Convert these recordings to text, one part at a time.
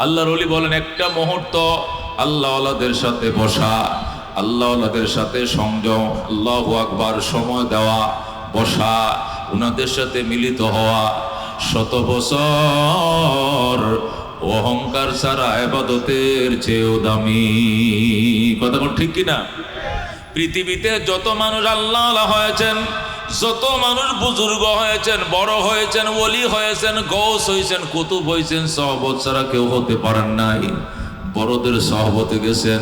আল্লাহর ওলি বলেন একটা মুহূর্ত আল্লাহওয়ালাদের সাথে বসা, আল্লাহওয়ালাদের সাথে সংযম, আল্লাহু আকবার সময় দেওয়া, বসা, উনাদের সাথে মিলিত হওয়া, 100 বছর অহংকার ছাড়া ইবাদতের চেয়েও দামি। কথা কোন ঠিক কিনা? পৃথিবীতে যত মানুষ আল্লাহওয়ালা হয়েছেন, যত মানুষ বুজুর্গ হয়েছেন, বড় হয়েছেন, ওলি হয়েছেন, গৌস হয়েছেন, কুতুব হয়েছেন, সহবত ছাড়া কেউ হতে পারেন নাই। বড়দের সহবতে গেছেন,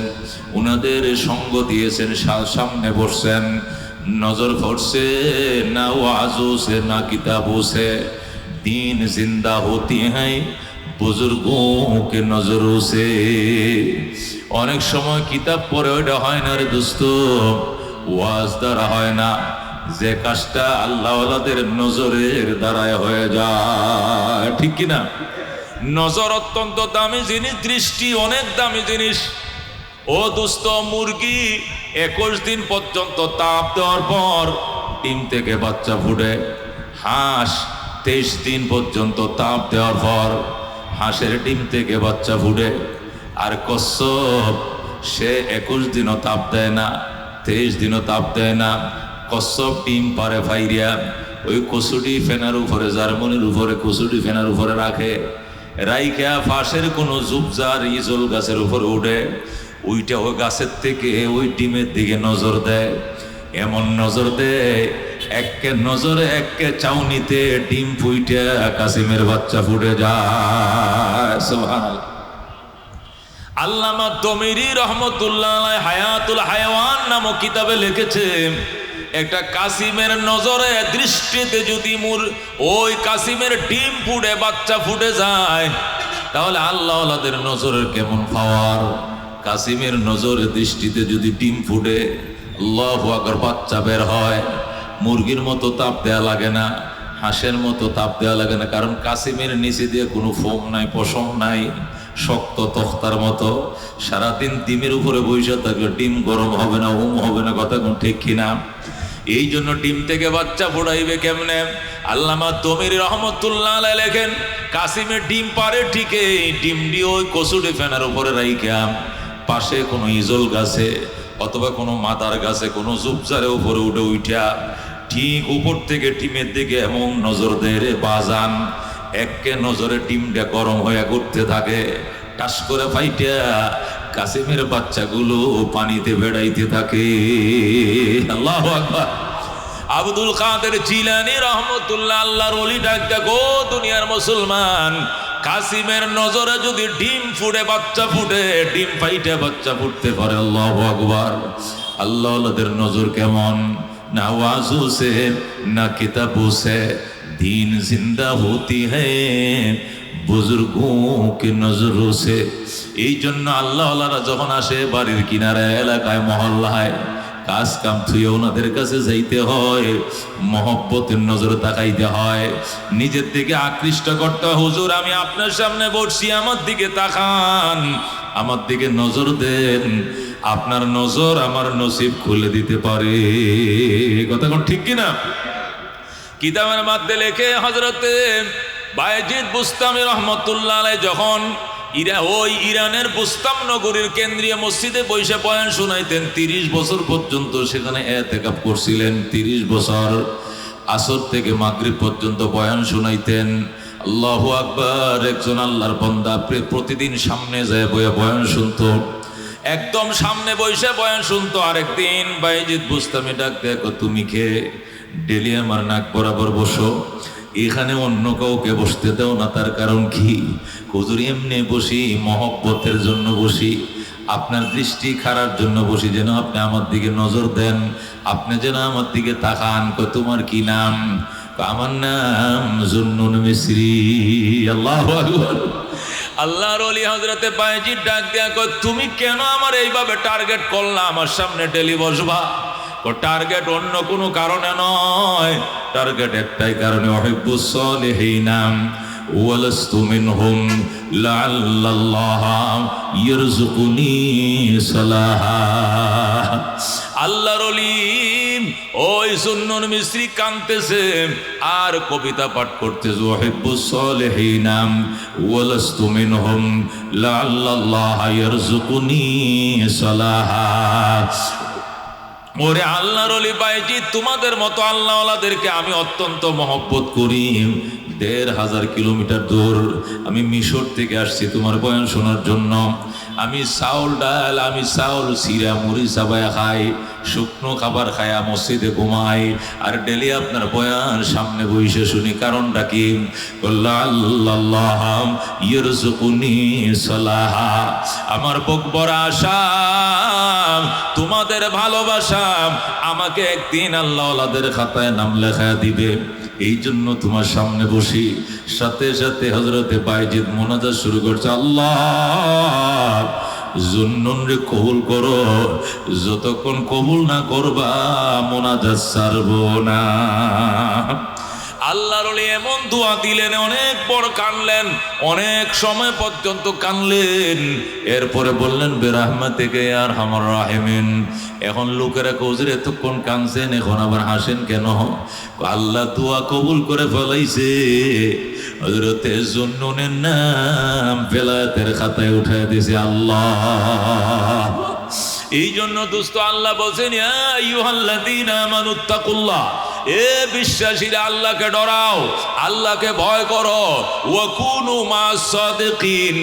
উনাদের সঙ্গ দিয়েছেন, সামনে বসছেন, নজর পড়ছে না ওয়াজু সে না কিতাবু সে, দিন জিন্দা হতি হ্যায় বুজুর্গোं के नजरों से। অনেক সময় কিতাব পড়ে ওইটা হয় না রে দোস্ত, ওয়াজ দ্বারা হয় না, যে কাজটা আল্লাহওয়ালাদের নজরের দ্বারায় হয়ে যায়। ঠিক কিনা? নজর অত্যন্ত দামি জিনিস, দৃষ্টি অনেক দামি জিনিস। ও দোস্ত, মুরগি 21 দিন পর্যন্ত তাপ দেওয়ার পর ডিম থেকে বাচ্চা ফুটে। হাঁস 23 দিন পর্যন্ত তাপ দেওয়ার পর হাঁসের ডিম থেকে বাচ্চা ফুটে। আর কচ্ছপ সে 21 দিনও তাপ দেয় না, 23 দিনও তাপ দেয় না। কচ্ছপ ডিম পারে ফাইরিয়া ওই কচুটি ফেনার উপরে, জার্মনির উপরে কচুটি ফেনার উপরে রাখে, রাইখা ফাঁসের কোনো ঝুপঝাড় ইজল গাছের উপরে উঠে, ওইটা ওই গাছের থেকে ওই ডিমের দিকে নজর দেয়। এমন নজর দেয়, একে নজরে একে চাউনিতে ডিম ফুইটা কাসিমের বাচ্চা ফুটে যায়। সুবহানাল্লাহ। আল্লামা দমিরি রহমতুল্লাহ আলাইহি হায়াতুল হায়াওয়ান নামক কিতাবে লিখেছে, একটা কাসিমের নজরে দৃষ্টিতে যদি ওই কাসিমের ডিম ফুটে বাচ্চা ফুটে যায়, তাহলে আল্লাহওয়ালাদের নজরের কেমন পাওয়ার। কাসিমের নজরে দৃষ্টিতে যদি ডিম ফুটে, আল্লাহু আকবার, বাচ্চা বের হয়, মুরগির মতো তাপ দেয়া লাগে না, হাঁসের মতো তাপ দেওয়া লাগে না, কারণ কাসিমের নিচে দিয়ে কোনো ফোম নাই, পশম নাই, শক্ত তখতার মতো। সারাদিন ডিমের উপরে বসে থাকলে ডিম গরম হবে না, হবে না। কথা কোন ঠিক কিনা? এই জন্য ডিম থেকে বাচ্চা ফোটাইবে কেমনে? আল্লামা দমিরি রহমতুল্লাহ আলাইহি লেখেন, কাসিমের ডিম পারে ঠিকই, ডিম দিয়ে ওই কচুটি ফেনার উপরে রাইখা পাশে কোনো ইজল গাছে অথবা কোনো মাদার গাছে কোনো ঝুপঝাড়ের উপরে উঠা ঠিক উপর থেকে ডিমের দিকে এমন নজর দেয় রে বাজান, একে নজরে ডিমটা গরম হয়ে ঘুরতে থাকে, টাস করে ফাইটা কাসিমের বাচ্চাগুলো পানিতে বেড়াইতে থাকে। আল্লাহু আকবার। আব্দুল কাদের জিলানী রহমতুল্লাহ আল্লাহর ওলি ডাক দেখো, দুনিয়ার মুসলমান, কাসিমের নজরে যদি ডিম ফুটে বাচ্চা ফুটে, ডিম ফাইটে বাচ্চা ফুটতে পারে, আল্লাহু আকবার। আল্লাহওয়ালাদের নজর কেমন? না ওয়াজু সে না কিতাবু সে দিন জিন্দা হতি হ্যায় বুজুর্গোं के नजरों से। এই জন্য আল্লাহওয়ালারা যখন আসে বাড়ির কিনারায়, এলাকায়, মহল্লায়, কাজ কাম থুয়ে ওনাদের কাছে যাইতে হয়, মহব্বতের নজরে তাকাইতে হয়, নিজের দিকে আকৃষ্ট করতে হয়। হুজুর, আমি আপনার সামনে বসছি, আমার দিকে তাকান, আমার দিকে নজর দেন, আপনার নজর আমার নসিব খুলে দিতে পারে। কথা কোন ঠিক কিনা? কিতাবের মধ্যে লেখে, হযরতে বায়েজিদ বুস্তামি রহমতুল্লাহ আলাইহি যখন ওই ইরানের বুস্তাম নগরীর কেন্দ্রীয় মসজিদে বসে বয়ান শুনাইতেন, 30 বছর পর্যন্ত সেখানে ইতিকাফ করছিলেন। 30 বছর আসর থেকে মাগরিব পর্যন্ত বয়ান শুনাইতেন। আল্লাহু আকবার। একজন আল্লাহর বান্দা প্রতিদিন সামনে যায় বয়ান শুনতো, একদম সামনে বসে বয়ান শুনতো। আরেকদিন বায়েজিদ বুস্তামি ডাক দেখো, তুমি কে ডেলি আমার নাক বরাবর বসো, এখানে অন্য কাউকে বসতে দাও না। তার কারণ কি? হুজুর, এমনি বসি, মহব্বতের জন্য বসি, আপনার দৃষ্টি খারার জন্য বসি, যেন আপনি আমার দিকে নজর দেন, আপনি যেন আমার দিকে তাকান। তোমার কি নাম? আমার নাম জুন্নুন মিসরি। আল্লাহু আকবার। আল্লাহর ওলি হযরতে বায়েজিদ ডাক দিয়া কয়, তুমি কেন আমার এইভাবে টার্গেট করলা, আমার সামনে ডেলি বসবা? টার্গেট অন্য কোনো কারণে নয়, টার্গেট একটাই কারণে, উহিব্বুস সালিহিনা ওয়ালাস্তু মিনহুম লাআল্লাল্লাহ ইয়ারযুকুনি সালাহা। আল্লাহর ওলি ওই সুন্নুন মিস্ত্রি কাঁদতেছে আর কবিতা পাঠ করতেছে, ওয়াহিব্বুস সালিহিনা ওয়ালাস্তু মিনহুম লাআল্লাল্লাহা ইয়ারযুকুনি সালাহা। ওরে আল্লাহর ওলি বাইজি, তোমাদের মতো আল্লাহওয়ালাদেরকে আমি অত্যন্ত মহব্বত করি। ১,৫০০ কিলোমিটার দূর আমি মিশর থেকে আসছি তোমার বয়ান শোনার জন্য। আমি চাউল সিরা মুড়ি চাবায়া খাই, শুকনো খাবার খায়া মসজিদে ঘুমাই, আর ডেলি আপনার বয়ান সামনে বসে শুনি। কারণটা কি? আল্লাহ ইয়ারযুকুনি সালাহা। আমার বুক বড় আশা, তোমাদের ভালোবাসা আমাকে একদিন আল্লাহওয়ালাদের খাতায় নাম লেখা দিবে। এই জন্য তোমার সামনে বসি। সাথে সাথে হযরতে বাইজিদ মোনাজাত শুরু করছে, আল্লাহ জুন্নুন রে কবুল করো, যতক্ষণ কবুল না করবা মোনাজাত ছাড়বো না। আল্লাহর ওলি এমন দোয়া দিলেন, অনেক বড় কানলেন, অনেক সময় পর্যন্ত কানলেন। এরপরে বললেন, বিরাহমাতিকা ইয়া আরহামার রাহিমিন। এখন লোকেরা কৌজের এতক্ষণ কানছেন, এখন আবার হাসেন কেন? আল্লাহ দোয়া কবুল করে ফেলাইছে, হযরতে জুন্নুনের নাম বেলায়েতের খাতায় উঠায় দিয়েছে আল্লাহ। এই জন্য দোস্ত আল্লাহ বলছেন, ইয়া আইয়ুহাল্লাযীনা আমানুত্তাকুল্লাহ, এ বিশ্বাসীরা আল্লাহকে ডরাও, আল্লাহকে ভয় করো। ওয়া কুনু মা'আস সাদিকিন,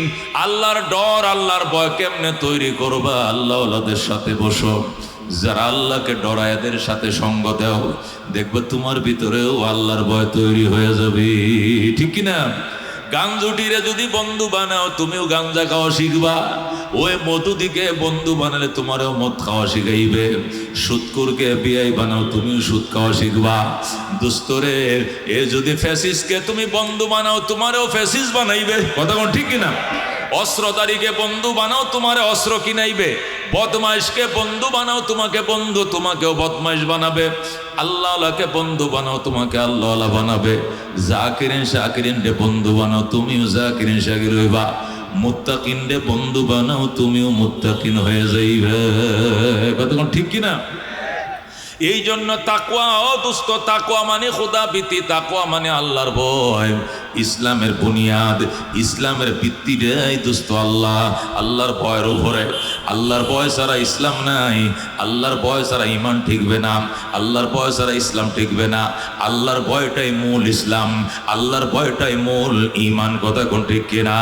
আল্লাহর ডর আল্লাহর ভয় কেমনে তৈরি করবা? আল্লাহওয়ালাদের সাথে বসো, যারা আল্লাহকে ডরায় এদের সাথে সঙ্গ দাও, দেখবে তোমার ভিতরেও আল্লাহর ভয় তৈরি হয়ে যাবে। ঠিক কিনা? গাঞ্জুটিরে যদি বন্ধু বানাও, তুমিও গাঞ্জা খাওয়া শিখবা। ওই মধুদিকে বন্ধু বানালে তোমারও মদ খাওয়া শিখাইবে। সুদকুরকে বিয়াই বানাও, তুমিও সুদ খাওয়া শিখবা। দুস্তরে এ যদি ফ্যাসিস্টকে তুমি বন্ধু বানাও, তোমারও ফ্যাসিস্ট বানাইবে। কথা কোন ঠিক কিনা? অস্ত্রধারীকে বন্ধু বানাও, তোমারে অস্ত্র কিনাইবে। বদমাইশকে বন্ধু বানাও, তোমাকেও বদমাইশ বানাবে। আল্লাহকে বন্ধু বানাও, তোমাকে আল্লাহ বানাবে। জাকিরিন শাকিরিন রে বন্ধু বানাও, তুমিও জাকিরিন শাকির হইবা। মুত্তাকিন রে বন্ধু বানাও, তুমিও মুত্তাকিন হয়ে যাইবে। কথা কোন ঠিক কিনা? এই জন্য তাকওয়া, ও দোস্ত, তাকওয়া মানে খোদা ভীতি, তাকওয়া মানে আল্লাহর ভয়। ইসলামের বুনিয়াদ, ইসলামের ভিত্তিটাই দোস্ত আল্লাহ। আল্লাহর ভয়ের উপরে, আল্লাহর ভয় ছাড়া ইসলাম নাই, আল্লাহর ভয় ছাড়া ইমান ঠিকবে না, আল্লাহর ভয় ছাড়া ইসলাম ঠিকবে না। আল্লাহর ভয়টাই মূল ইসলাম, আল্লাহর ভয়টাই মূল ইমান। কথা কোন ঠিক কিনা?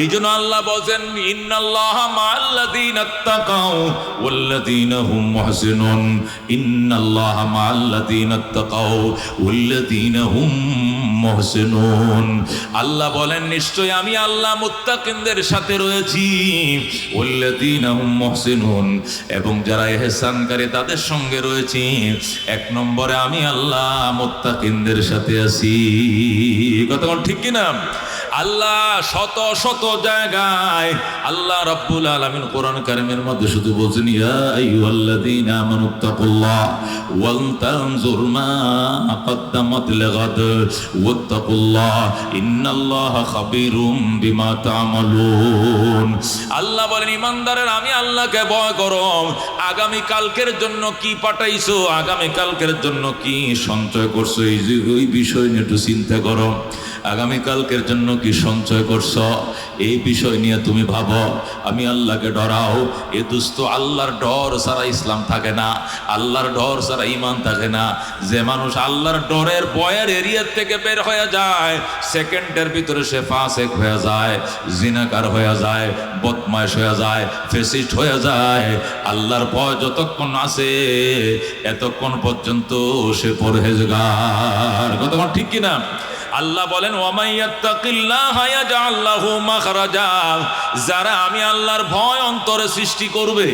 এই জন্য আল্লাহ বলেন, ইন্নাল্লাহা মা'আল্লাযীনা ইত্তাকাউ ওয়াল্লাযীনা হুম মুহসিনুন। ইন্নাল্লাহা মা'আল্লাযীনা ইত্তাকাউ ওয়াল্লাযীনা হুম মুহসিনুন। আল্লাহ বলেন, নিশ্চয় আমি আল্লাহ মুত্তাকিনদের সাথে রয়েছি। ওয়াল্লাযীনা হুম মুহসিনুন, এবং যারা ইহসানকারী তাদের সঙ্গে রয়েছি। এক নম্বরে আমি আল্লাহ মুত্তাকিনদের সাথে আছি। কথা ঠিক কিনা? আল্লাহ শত শত জায়গায় আল্লাহ রাব্বুল আলামিন কোরআন কারীমের মধ্যে শুধু বলছেন, ইয়া আইয়ুহাল্লাযীনা আমানুত্তাকুল্লাহ ওয়াল তানজুর মা কদ্দামাত লিগাদ ওয়াত্তাকুল্লাহ ইন্নাল্লাহা খাবীরুম বিমা তা'মালুন। আল্লাহ বলেন, ইমানদারের আমি আল্লাহকে ভয় করো। আগামী কালকের জন্য কি পাঠাইছো, আগামী কালকের জন্য কি সঞ্চয় করছো, এই বিষয় নিয়ে একটু চিন্তা করো। আগামী কালকের জন্য কি সঞ্চয় করছো, এই বিষয় নিয়ে তুমি ভাবো। আমি আল্লাহকে ডরাও। এ দোস্ত, আল্লাহর ডর ছাড়া ইসলাম থাকে না, আল্লাহর ডর ছাড়া ইমান থাকে না। যে মানুষ আল্লাহর ডরের ভয়ের এরিয়ার থেকে বের হয়ে যায়, সেকেন্ডের ভিতরে সে ফাসেক হয়ে যায়, জিনাকার হয়ে যায়, বদমাইশ হয়ে যায়, ফেসিস্ট হয়ে যায়। আল্লাহর ভয় যতক্ষণ আছে এতক্ষণ পর্যন্ত সে পরহেজগার। কথা ঠিক কিনা? আল্লাহ বলেন, ওয়ামাইয়াত্তাকিল্লাহা ইয়াজআল লাহু মাখরাজা। যারা আমি আল্লাহর ভয় অন্তরে সৃষ্টি করবে,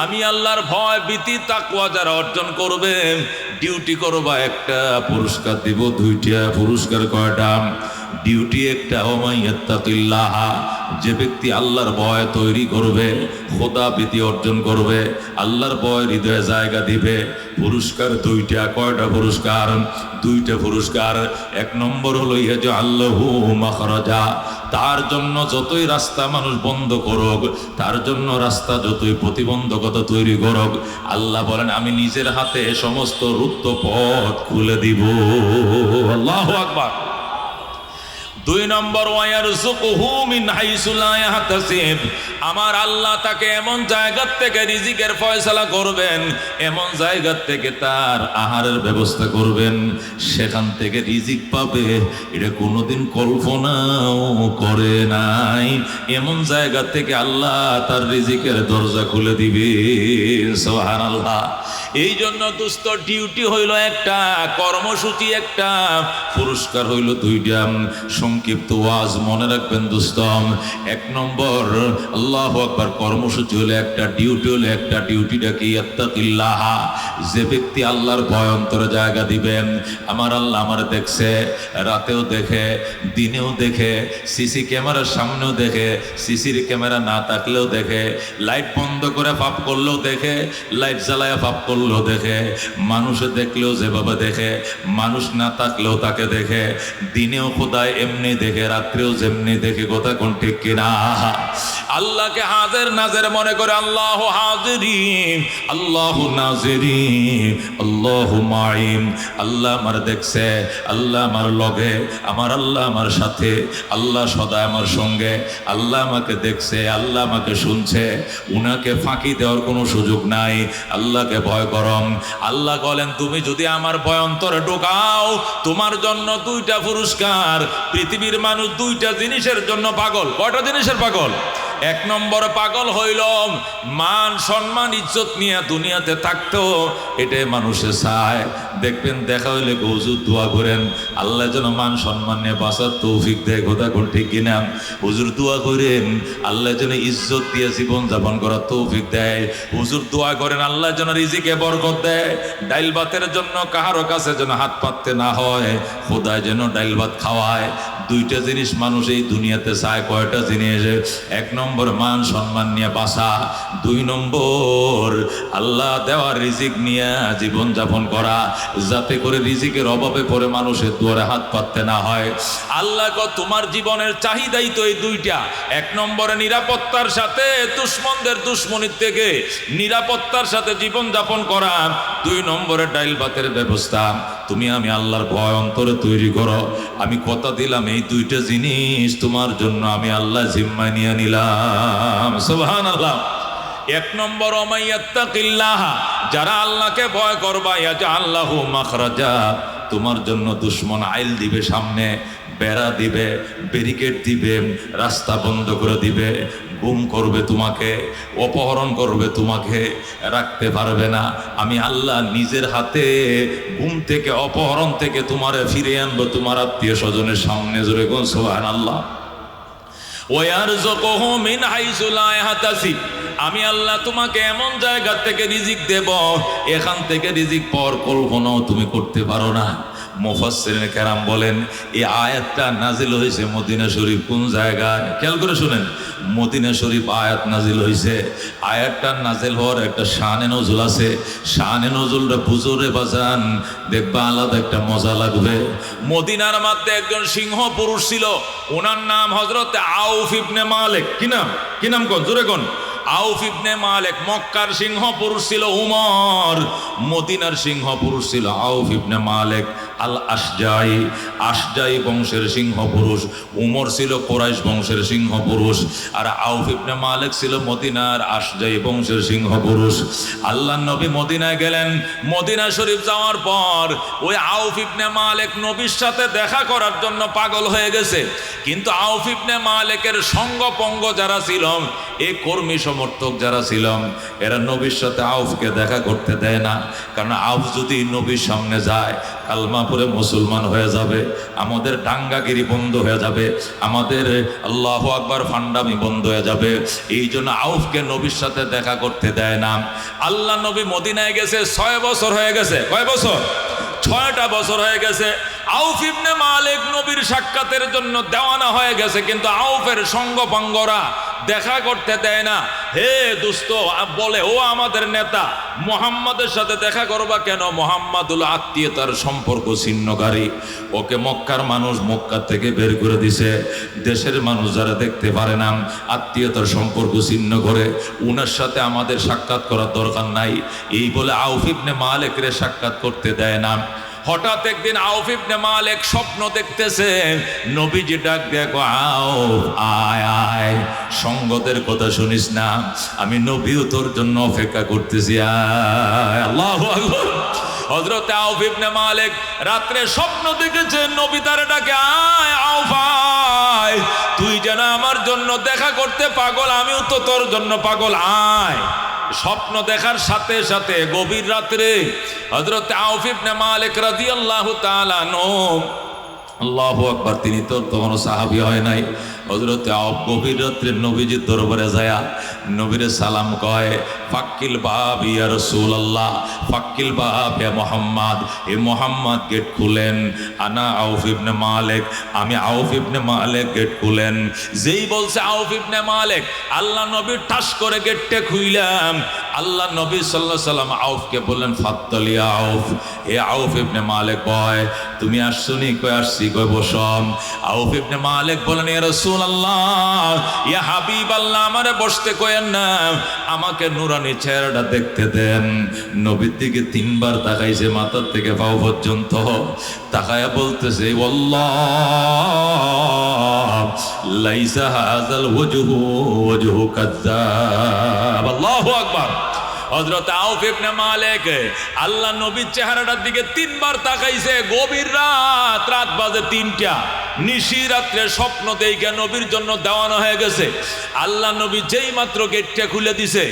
আমি আল্লাহর ভয় ভীতি তাকওয়া যারা অর্জন করবে, ডিউটি করবা একটা পুরস্কার দিব, দুইটা পুরস্কার কয়টা? ডিউটি একটা, ওমাইয়াত্তাকিল্লাহ, যে ব্যক্তি আল্লাহর ভয় তৈরি করবে, খোদা ভীতি অর্জন করবে, আল্লাহর ভয় হৃদয়ে জায়গা দিবে, পুরস্কার দুইটা। কয়টা পুরস্কার? দুইটা পুরস্কার। এক নম্বর হলো ইয়াজআল্লাহু মাখরাজা, তার জন্য যতই রাস্তা মানুষ বন্ধ করুক, তার জন্য রাস্তা যতই প্রতিবন্ধকতা তৈরি করুক, আল্লাহ বলেন আমি নিজের হাতে সমস্ত রুদ্ধ পথ খুলে দিব। আল্লাহু আকবার। দুই নম্বর, ওয়ায়ারযুকুহু মিন হাইসু লা ইয়াহতাসিব, আমার আল্লাহ তাকে এমন জায়গা থেকে রিজিকের ফয়সালা করবেন, এমন জায়গা থেকে তার আহারের ব্যবস্থা করবেন, সেখান থেকে রিজিক পাবে এটা কোনোদিন কল্পনাও করে নাই। এমন জায়গা থেকে আল্লাহ তার রিজিকের দরজা খুলে দিবেন। সুবহানাল্লাহ। এই জন্য দোস্ত, ডিউটি হইল একটা, কর্মসূচি একটা, পুরস্কার হইল দুইটা। সংক্ষিপ্ত ওয়াজ মনে রাখবেন দোস্ত। এক নম্বর, আল্লাহু আকবার, কর্মসূচি হলো একটা, ডিউটি হলো একটা। ডিউটিটা কি? ইত্তাকিল্লাহ, যে ব্যক্তি আল্লাহর ভয় অন্তরে জায়গা দিবেন। আমার আল্লাহ আমার দেখছে, রাতেও দেখে, দিনেও দেখে, সিসি ক্যামেরার সামনেও দেখে, সিসির ক্যামেরা না থাকলেও দেখে, লাইট বন্ধ করে পাপ করলেও দেখে, লাইট জ্বালায় পাপ করলেও দেখে, মানুষে দেখলেও যেভাবে দেখে, মানুষ না থাকলেও তাকে দেখে, দিনেও খোদায় এমনি দেখে, রাত্রেও যেমনি দেখে। কথা কোন ঠিক কিনা? আল্লাহকে হাজির নাজির মনে করে, আল্লাহু হাজিরি আল্লাহু নাজিরি আল্লাহু মাইম, আল্লাহ আমার দেখছে, আল্লাহ আমার লগে, আমার আল্লাহ আমার সাথে, আল্লাহ সদা আমার সঙ্গে, আল্লাহ আমাকে দেখছে, আল্লাহ আমাকে শুনছে, উনাকে ফাঁকি দেওয়ার কোনো সুযোগ নাই। আল্লাহকে ভয় করম। আল্লাহ বলেন তুমি যদি আমার ভয় অন্তরে ঢোকাও, তোমার জন্য দুইটা পুরস্কার। পৃথিবীর মানুষ দুইটা জিনিসের জন্য পাগল। কয়টা জিনিসের পাগল? এক নম্বর পাগল হইল মান সম্মান ইজ্জত নিয়ে দুনিয়াতে থাকতো, এটাই মানুষে চায়। দেখবেন দেখা হইলে হুজুর দোয়া করেন আল্লাহ যেন মান সম্মান নিয়ে বাঁচার তৌফিক দেয়। কথা কোন ঠিক কিনা? হুজুর দোয়া করেন আল্লাহ যেন ইজ্জত দিয়ে জীবন যাপন করার তৌফিক দেয়। হুজুর দোয়া করেন আল্লাহ যেন রিজিকে বরকত দেয়। ডাইল ভাতের জন্য কাহারো কাছে যেন হাত পাততে না হয়, খোদায় যেন ডাইল ভাত খাওয়ায়। দুইটা জিনিস মানুষ এই দুনিয়াতে চায়। কয়টা জিনিস? এক নম্বর মান সম্মান নিয়ে বাঁচা, দুই নম্বর আল্লাহ দেওয়ার রিজিক নিয়ে জীবন যাপন করা, যাতে করে রিজিকের অভাবে পড়ে মানুষের দুয়ারে হাত পাততে না হয়। আল্লাহ কো তোমার জীবনের চাহিদাই তো এই দুইটা। এক নম্বরে নিরাপত্তার সাথে দুশ্মনদের দুশ্মনির থেকে নিরাপত্তার সাথে জীবন যাপন করা, দুই নম্বরে ডাইল ভাতের ব্যবস্থা। তুমি আমি আল্লাহর ভয় অন্তরে তৈরি করো। আমি কথা দিলাম এই দুইটা জিনিস তোমার জন্য আমি আল্লাহ জিম্মায় নিয়ে নিলাম। সুবহানাল্লাহ। এক নম্বর, ওমাইয়াত্তাকিল্লাহ, যারা আল্লাহকে ভয় করবা, ইয়াজআল্লাহু মাখরাজা, তোমার জন্য দুশ্মন আইল দিবে, সামনে বেড়া দিবে, ব্যারিকেড দিবে, রাস্তা বন্ধ করে দিবে, গুম করবে তোমাকে, অপহরণ করবে তোমাকে, রাখতে পারবে না। আমি আল্লাহ নিজের হাতে গুম থেকে, অপহরণ থেকে তোমারে ফিরিয়ে আনবো তোমার আত্মীয় স্বজনের সামনে। জোরে কোন সুবহানাল্লাহ। ওয়ারযুকুহু মিন হাইসু লা ইয়াহতাসিব, আমি আল্লাহ তোমাকে এমন জায়গা থেকে রিজিক দেব, এখান থেকে রিজিক পাওয়ার কল্পনাও তুমি করতে পারো না। মুফাসসিরিন কেরাম বলেন এই আয়াতটা নাজিল হয়েছে মদিনা শরীফ। কোন জায়গায়? খেয়াল করে শুনেন। মদিনা শরীফ আয়াত নাজিল হয়েছে। আয়াতটা নাজিল হওয়ার একটা শানে নজুল আছে। শানে নজুলটা বুঝরে বাজান, দেখবা আলাদা একটা মজা লাগবে। মদিনার মধ্যে একজন সিংহ পুরুষ ছিল, ওনার নাম হযরত আউফ ইবনে মালিক। কি নাম? কি নাম? কোন জোরে কোন? আউফ ইবনে মালিক। মক্কার সিংহ পুরুষ ছিল উমর, মদিনার সিংহ পুরুষ ছিল আউফ ইবনে মালিক আল আশজাই। আশজাই বংশের সিংহ পুরুষ। উমর ছিল কুরাইশ বংশের সিংহ পুরুষ, আর আউফ ইবনে মালিক ছিল মদিনার আশজাই বংশের সিংহ পুরুষ। আল্লাহর নবী মদিনায় গেলেন। মদিনা শরীফ যাওয়ার পর ওই আউফ ইবনে মালিক নবীর সাথে দেখা করার জন্য পাগল হয়ে গেছে। কিন্তু আউফ ইবনে মালিকের সঙ্গপঙ্গ যারা ছিল, এই কর্মী সমর্থক যারা ছিল, এরা নবীর সাথে আউফকে দেখা করতে দেয় না। কারণ আউফ যদি নবীর সামনে যায়, কালমা পড়ে মুসলমান হয়ে যাবে, আমাদের ডাঙ্গাগিরি বন্ধ হয়ে যাবে, আমাদের আল্লাহু আকবার ফান্ডামি বন্ধ হয়ে যাবে। এই জন্য আউফকে নবীর সাথে দেখা করতে দেয় না। আল্লাহ নবী মদিনায় গেছে 6 বছর হয়ে গেছে। কয় বছর? 6টা বছর হয়ে গেছে। আউফ ইবনে মালিক নবীর সাক্ষাতের জন্য দেওয়ানা হয়ে গেছে, কিন্তু আউফের সঙ্গপাঙ্গরা দেখা করতে দেয় না। হে দোস্ত, বলে ও আমাদের নেতা, মুহাম্মাদের সাথে দেখা করবা কেন? মুহাম্মাদ হলো আত্মীয়তার সম্পর্ক ছিন্নকারী। ওকে মক্কার মানুষ মক্কা থেকে বের করে দিছে। দেশের মানুষ যারা দেখতে পারে না, আত্মীয়তার সম্পর্ক ছিন্ন করে, উনার সাথে আমাদের সাক্ষাৎ করার দরকার নাই, এই বলে আউফ ইবনে মালিকরে সাক্ষাৎ করতে দেয় না। হঠাৎ একদিন আউফ ইবনে মালিক স্বপ্ন দেখতেছে, নবীজি ডাক দেখো, আউফ আয় আয়, সঙ্গতের কথা শুনিস না, আমি নবীও তোর জন্য অপেক্ষা করতেছি, আয়। আল্লাহু আকবার। হযরত আউফ ইবনে মালিক রাত্রে স্বপ্ন দেখেছে, নবী তারে ডাকে, আয় আউফ আয়, তুই যেন আমার জন্য দেখা করতে পাগল, আমিও তো তোর জন্য পাগল, আয়। স্বপ্ন দেখার সাথে সাথে গভীর রাত্রে হযরত আউফ ইবনে মালিক রাদিয়াল্লাহু তাআলা আনহু, আল্লাহু আকবার, তিনি তো তখন সাহাবী হয় নাই। হযরত আউফ গভীর রাত্রে নবীজির দরবারে যায়, নবীরে সালাম কয়, ফাক্কিল বাব ইয়া রাসূলুল্লাহ, ফাক্কিল বাব ইয়া মুহাম্মদ, এ মুহাম্মদ গেট খুলেন। আনা আউফ ইবনে মালিক, আমি আউফ ইবনে মালিক, গেট খুলেন। যেই বলছে আউফ ইবনে মালিক, আল্লাহ নবী ঠাস করে গেটটা খুইলাম। আল্লাহ নবী সাল্লাল্লাহু আলাইহি সাল্লাম আউফকে বললেন, ফাদ্দালি আউফ, এ আউফ ইবনে মালিক বয়, তুমি আসছনি? কই আসছি। কই বসম। আউফ ইবনে মালিক বলেন, ইয়া রাসূলুল্লাহ, ইয়া হাবিবাল্লাহ, আমারে বসতে কইেন না, আমাকে নুরানি চেহারাটা দেখতে দেন। নবীর দিকে 3 বার তাকাইছে, মাথার থেকে পাও পর্যন্ত তাকায়া বলতেছে, ওয়াল্লাহ লাইসা হাযাল ওয়াজহু ওয়াজহু কাযাব। আল্লাহু আকবার। হযরত আউফ ইবনে মালিক আল্লাহ নবীর চেহারাটার দিকে 3 বার তাকাইছে। গভীর রাত, রাত বাজে 3টা, নিশি রাত্রে স্বপ্ন দেখে নবীর জন্য দেওয়ানো হয়ে গেছে। আল্লাহ নবী যেই মাত্র গেটটা খুলে দিছে,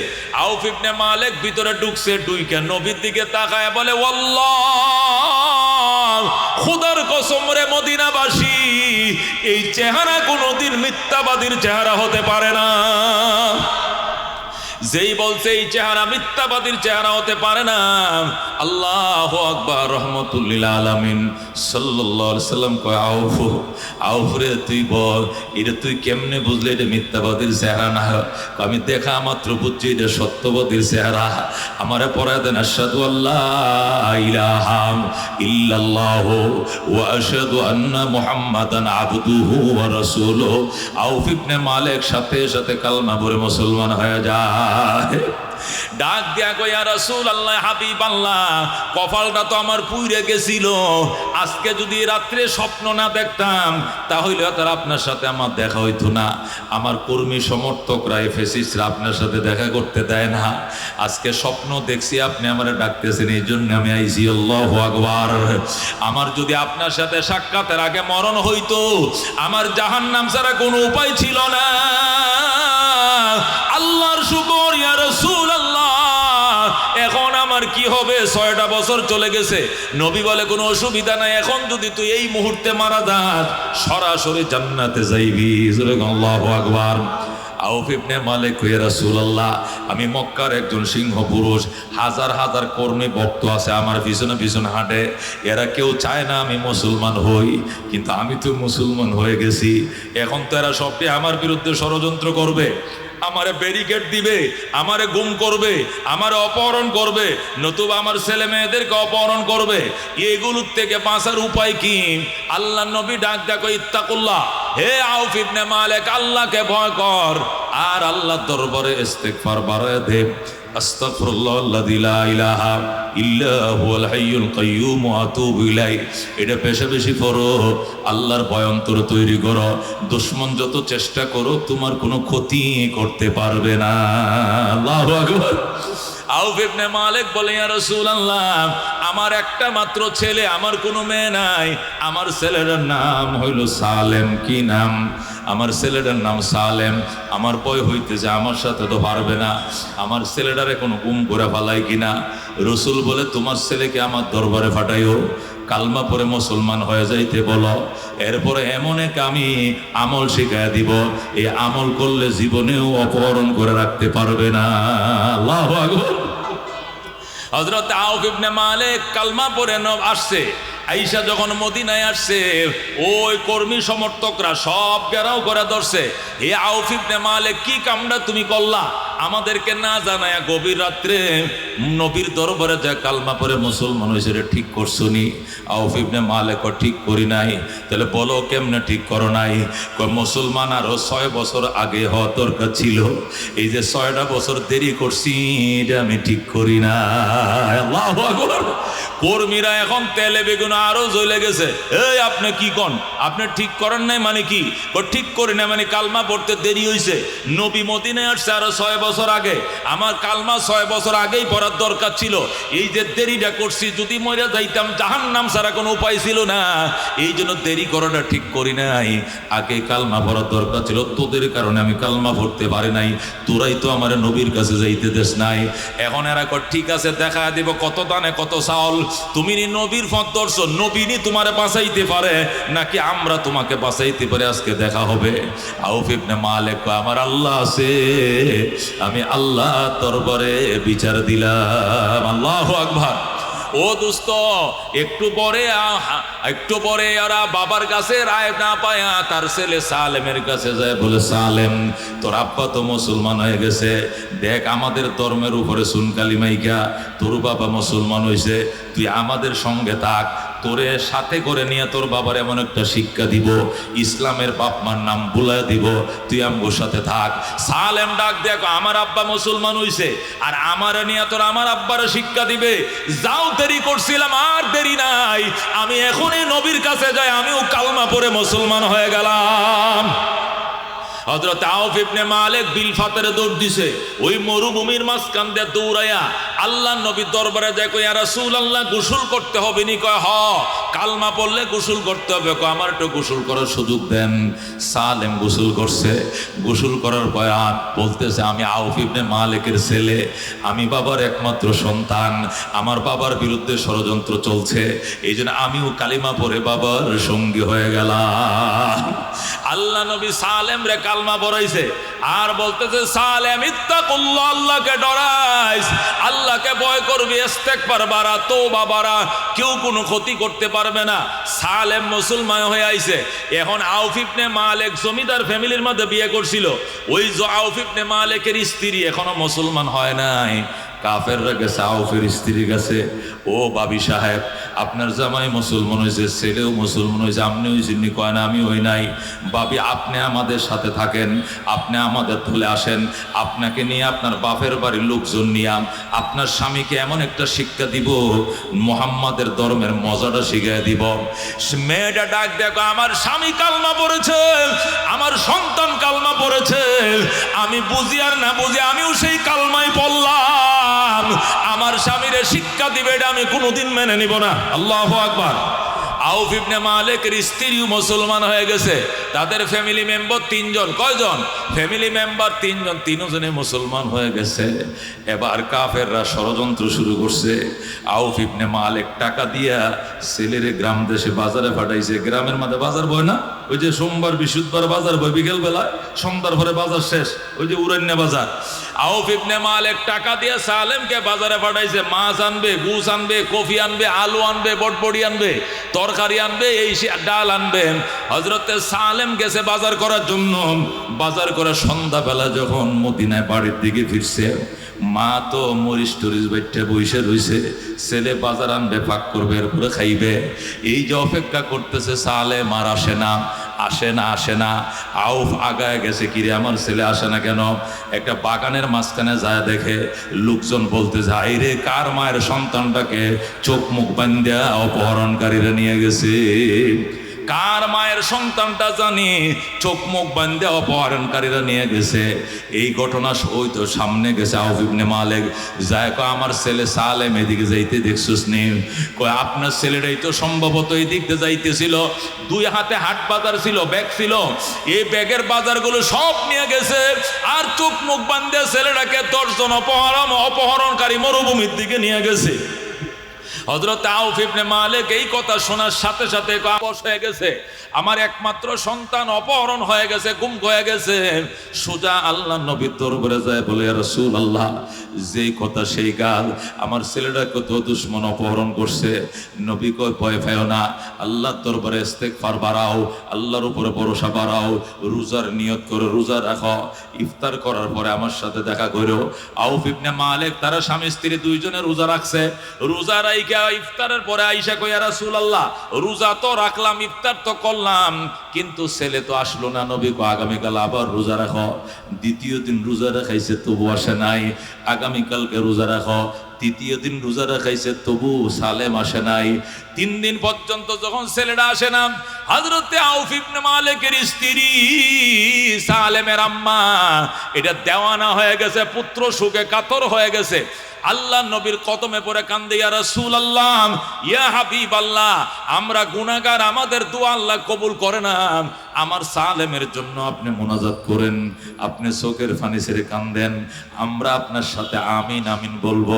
আউফ ইবনে মালিক ভিতরে ঢুকছে। ঢুকে নবীর দিকে তাকায় বলে, আল্লাহ, খোদার কসম রে মদিনাবাসী, এই চেহারা কোনোদিন মিথ্যাবাদীর চেহারা হতে পারে না। যেই বলছে এই চেহারা মিথ্যাবাদীর চেহারা হতে পারে না। আল্লাহু আকবার। রহমাতুল লিল আলামিন সাল্লাল্লাহু আলাইহি সাল্লাম কয়, আউফ, আউফ রে, তুই বল, এটা তুই কেমনে বুঝলি এটা মিথ্যাবাদীর চেহারা না? আমি দেখা মাত্র বুঝছি এটা সত্যবাদীর চেহারা। আমারে পড়ায় দেন, আশহাদু আল্লাহ ইলাহা ইল্লাল্লাহু ওয়া আশহাদু আন্না মুহাম্মাদান আবদুহু ওয়া রাসূলুহু। আউফ ইবনে মালিক সাথে সাথে কালমা পড়ে মুসলমান হয়ে যায়। ডাক দিয়া কই, ইয়া রাসূলুল্লাহ, হাবিবাল্লাহ, কপালটা তো আমার পুইরে গেছিল, আজকে যদি রাত্রে স্বপ্ন না দেখতাম তাহলে তার আপনার সাথে আমার দেখা হইতো না। আমার কর্মী সমর্থকরা, ফেসিস্টরা আপনার সাথে দেখা করতে দেয় না। আজকে স্বপ্ন দেখছি, আপনি আমারে ডাকতেছেন, এই জন্য আমি আইছি। আল্লাহু আকবার। আমার যদি আপনার সাথে সাক্ষাতের আগে মরণ হইতো, আমার জাহান্নাম ছাড়া কোনো উপায় ছিল না। আল্লাহর শুকর, ইয়া রাসূলুল্লাহ, এখন আমার কি হবে? 6টা বছর চলে গেছে। নবী বলে, কোনো অসুবিধা নাই, এখন যদি তুই এই মুহূর্তে মারা যাস, সরাসরি জান্নাতে যাইবি। আল্লাহু আকবার। আউফ ইবনে মালিক, ইয়া রাসূলুল্লাহ, আমি মক্কার একজন সিংহ পুরুষ, হাজার হাজার কর্মী ভক্ত আছে আমার পিছনে পিছনে হাঁটে, এরা কেউ চায় না আমি মুসলমান হই, কিন্তু আমি তো মুসলমান হয়ে গেছি। এখন তো এরা সবটি আমার বিরুদ্ধে ষড়যন্ত্র করবে, আমারে ব্যারিকেড দিবে, আমারে গুম করবে, আমারে অপহরণ করবে, নতুবা আমার ছেলে মেয়েদেরকে অপহরণ করবে। এগুলোর থেকে বাঁচার উপায় কি? আল্লাহ নবী ডাক দেখো, ইত্তাকুল্লাহ, হে আউফ ইবনে মালিক, আল্লাহকে ভয় কর আর আল্লাহর দরবারে ইস্তিগফার বাড়ায় দে। আস্তাগফিরুল্লাহাল্লাযী লা ইলাহা ইল্লা হুয়াল হাইয়ুল কাইয়্যুম ওয়া আতুবু ইলাইহি। এটা বেশি বেশি পড়ো, আল্লাহর ভয় অন্তর তৈরি করো। দুশমন যত চেষ্টা করো, তোমার কোনো ক্ষতি করতে পারবে না। আল্লাহু আকবার। আউফ ইবনে মালিক বলে, ইয়া রাসূলুল্লাহ, আমার একটা মাত্র ছেলে, আমার কোনো মেয়ে নাই। আমার ছেলেটার নাম হইল সালেম। কি নাম? আমার ছেলেটার নাম সালেম। আমার ভয় হইতেছে, আমার সাথে তো পারবে না, আমার ছেলেটারে কোনো গুম করে ফেলাই কিনা। রসুল বলে, তোমার ছেলেকে আমার দরবারে পাঠাইও, কালমা পরে মুসলমান হয়ে যাইতে বলো, এরপরে এমন এক আমি আমল শিখাইয়া দিব, এই আমল করলে জীবনেও অপহরণ করে রাখতে পারবে না। আল্লাহু আকবার। হযরত আউফ ইবনে মালিক কালমা পড়ে আসছে। আয়েশা যখন মদিনায় আসছে, ওই কর্মী সমর্থকরা সব ঘেরাও করে ধরছে, হে আউফ ইবনে মালিক, কি কামটা তুমি করলা? আমাদেরকে না জানায়া গভীর রাত্রে নবীর দরবারে যা কালমা পড়ে মুসলমান হয়েছে, রে ঠিক করছো নি? আউফ ইবনে মালিক ঠিক করি নাই। তাহলে বলো কেমনে ঠিক করো নাই? কয় মুসলমান আরো 6 বছর আগে হওয়া দরকার ছিল, এই যে 6টা বছর দেরি করছি এটা আমি ঠিক করি না। আল্লাহু আকবার। কর্মীরা এখন তেলে বেগুন আরো জ্বলে গেছে। এই আপনি কি কোন? আপনি ঠিক করেন নাই মানে কি? ঠিক করি না মানে কালমা পড়তে দেরি হয়েছে। নবী মদিনায় আসছে আরো 6 বছর আগে, আমার কালমা 6 বছর আগেই পড়ার দরকার ছিল। এই যে দেরিটা করছি, যদি মরে যাইতাম জাহান্নাম ছাড়া কোনো উপায় ছিল না, এই জন্য দেরি করাটা ঠিক করি নাই। আগে কালমা পড়ার দরকার ছিল, তোদের কারণে আমি কালমা পড়তে পারি নাই। তোরাই তো আমার নবীর কাছে যাইতে দেশ নাই। এখন এরা ঠিক আছে, দেখা দিব কত দানে কত চাউল। তুমি নবীর পথ ধরছো, নবীনি তোমারে বাঁচাইতে পারে নাকি আমরা তোমাকে বাঁচাইতে পারে? আজকে দেখা হবে। আউফ ইবনে মালিক, আমার আল্লাহ আছে, আমি আল্লাহ দরবারে বিচার দিলাম। আল্লাহু আকবার। ও দোস্ত, একটু পরে ওরা বাবার কাছে রায় না পায়া তার ছেলে সালেমের কাছে যায়, বলে সালেম, তোর আব্বা তো মুসলমান হয়ে গেছে, দেখ আমাদের ধর্মের উপরে সুনকালি মাইকা তোর বাবা মুসলমান হয়েছে, তুই আমাদের সঙ্গে থাক, তোরে সাথে করে নিয়ে তোর বাবার এমন একটা শিক্ষা দিব, ইসলামের বাপ মার নাম ভুলা দিব, তুই আমগোর সাথে থাক। সালেম ডাক দেখো, আমার আব্বা মুসলমান হইছে আর আমারে নিয়ে তোর আমার আব্বারে শিক্ষা দিবে? যাও, দেরি করছিলাম আর দেরি নাই, আমি এখনই নবীর কাছে যাই, আমিও কালমা পড়ে মুসলমান হয়ে গেলাম। হযরত আউফ ইবনে মালিক বিলফাতের দৌড় দিছে, ওই মরুভূমির মাঝখান দিয়ে দৌড়াইয়া আল্লাহ নবীর দরবারে যায়, কই ইয়া রাসূলুল্লাহ গোসল করতে হবে নি? কয় হ, কালমা পড়লে গোসল করতে হবে। কয় আমার একটু গোসল করার সুযোগ দেন। সালেম গোসল করছে। গোসল করার বয়ান বলতেছে, আমি আউফ ইবনে মালিকের ছেলে, আমি বাবার একমাত্র সন্তান, আমার বাবার বিরুদ্ধে ষড়যন্ত্র চলছে, এই জন্য আমিও কালিমা পড়ে বাবার সঙ্গী হয়ে গেলাম। আল্লাহ নবী সালেম রে কালমা পড়াইছে আর বলতেছে, সালেম ইত্তাকুল্লাহ, আল্লাহকে ডরাইস, আল্লাহকে ভয় করবি, ইস্তেগফার বাড়া, তওবা বাড়া, কেউ কোনো ক্ষতি করতে পারবে না। সালেম মুসলমান হয়ে আইছে। এখন আউফ ইবনে মালিক জমিদার ফ্যামিলির মধ্যে বিয়ে করছিল, ওই আউফ ইবনে মালিকের স্ত্রী এখনো মুসলমান হয় নাই। কাফেররা গেছে আউফের স্ত্রী গেছে, ও বাবি সাহেব, আপনার জামাই মুসলমান হয়েছে, ছেলেও মুসলমান হয়েছে, আপনি হয়েছেননি? কয় না, আমি হই নাই। বাবি, আপনি আমাদের সাথে থাকেন, আপনি আমাদের তুলে আসেন, আপনাকে নিয়ে আপনার বাপের বাড়ির লোকজন নিয়ে আপনার স্বামীকে এমন একটা শিক্ষা দিব, মুহাম্মাদের ধর্মের মজাটা শিখিয়ে দিব। মেয়েটা ডাক দেখো, আমার স্বামী কালমা পড়েছে, আমার সন্তান কালমা পড়েছে, আমি বুঝি আর না বুঝি আমিও সেই কালমাই পড়লাম, আমার স্বামীরে শিক্ষা দিবে, এটা আমি কোনোদিন মেনে নিব না। আল্লাহু আকবার। আউফ ইবনে মালিকের স্ত্রীও মুসলমান হয়ে গেছে, তাদের ফ্যামিলি মেম্বার 3 জন। কয়জন? ফ্যামিলি মেম্বার 3 জন, 3 জনে মুসলমান হয়ে গেছে। এবার কাফেররা ষড়যন্ত্র শুরু করছে। আউফ ইবনে মালিক টাকা দিয়া ছেলেরে গ্রাম দেশে বাজারে পাঠাইছে। গ্রামের মধ্যে বাজার বয় না, ওই যে সোমবার বৃহস্পতিবার বাজার বয় বিকেল বেলা, সন্ধ্যার পরে বাজার শেষ, ওই যে উরান্না বাজার। আউফ ইবনে মালিক টাকা দিয়ে সালেমকে বাজারে পাঠাইছে, মাছ আনবে, গুছ আনবে, কফি আনবে, আলু আনবে, বটবড়ি আনবে, তরকারি আনবে, এই ডাল আনবে। হযরতে সালেম গেছে বাজার করার জন্য। বাজার করে সন্ধ্যাবেলা যখন মদিনায় বাড়ির দিকে ফিরছে, মা তো মরিচ টরিচ বাইটে বসে রইছে, ছেলে বাজার আনবে, পাক করবে, এরপরে খাইবে। এই যে অপেক্ষা করতেছে, সালেম আর আসে না, আসে না, আসে না। আউফ আগায় গেছে, কিরে আমার ছেলে আসে না কেন? একটা বাগানের মাঝখানে যায় দেখে লোকজন বলতে যায়, রে কার মায়ের সন্তানটাকে চোখ মুখ বান্ধিয়া অপহরণকারীরা নিয়ে গেছে। কার মায়ের সন্তানটা জানি চোখ মুখ বান্ধে অপহরণকারীরা নিয়ে গেছে। এই ঘটনা ওই তো সামনে গেছে আউফ ইবনে মালিক, যায় কয় আমার ছেলে সালেম এদিকে যাইতে দেখছিস নি? কয় আপনার ছেলেটাই তো সম্ভবত এই দিক দিয়ে যাইতেছিল, 2 হাতে হাট বাজার ছিল, ব্যাগ ছিল, এই ব্যাগের বাজারগুলো সব নিয়ে গেছে, আর চোখ মুখ বান্ধে ছেলেটাকে 10 জন অপহরণকারী মরুভূমির দিকে নিয়ে গেছে। হযরত আউফ ইবনে মালিক এই কথা শোনার সাথে সাথে বশ হয়ে গেছে, আমার একমাত্র সন্তান অপহরণ হয়ে গেছে, গুম হয়ে গেছে। সোজা আল্লাহ নবীর দরবারে যায়, বলে ইয়া রাসূলুল্লাহ, যেই কথা সেই কাল, আমার ছেলেটাকে তো দুশমন অপহরণ করছে। নবী কয়, ভয় পাও না, আল্লাহর দরবারে ইস্তেগফার বাড়াও, আল্লাহর উপরে ভরসা বাড়াও, রোজার নিয়ত করে রোজা রাখো, ইফতার করার পরে আমার সাথে দেখা করো। আউফ ইবনে মালিক তারা স্বামী স্ত্রী দুইজনে রোজা রাখছে। রোজা রাইখা ইফতারের পরে আইসা কই, ইয়া রাসূলুল্লাহ, রোজা তো রাখলাম, ইফতার তো করলাম, কিন্তু ছেলে তো আসলো না। নবী কয়, আগামীকাল আবার রোজা রাখো। দ্বিতীয় দিন রোজা রাখাইছে, তবু আসে নাই। আগামীকালকে রোজা রাখো। তৃতীয় দিন রোজা রাখাইছে, তবু সালেম আসে নাই। 3 দিন পর্যন্ত যখন ছেলেটা আসে না, হযরতে আউফ ইবনে মালিকের স্ত্রী সালেমের আম্মা এটা দেওয়ানা হয়ে গেছে, পুত্র শোকে কাতর হয়ে গেছে। আল্লাহ নবীর কদমে পড়ে কান্দে, ইয়া রাসূলুল্লাহ, ইয়া হাবিবাল্লাহ, আমরা গুনাহগার, আমাদের দোয়া আল্লাহ কবুল করে না, আমার সালেমের জন্য আপনি মোনাজাত করেন। আপনি চোখের পানি ছেড়ে কান্দেন, আমরা আপনার সাথে আমিন আমিন বলবো,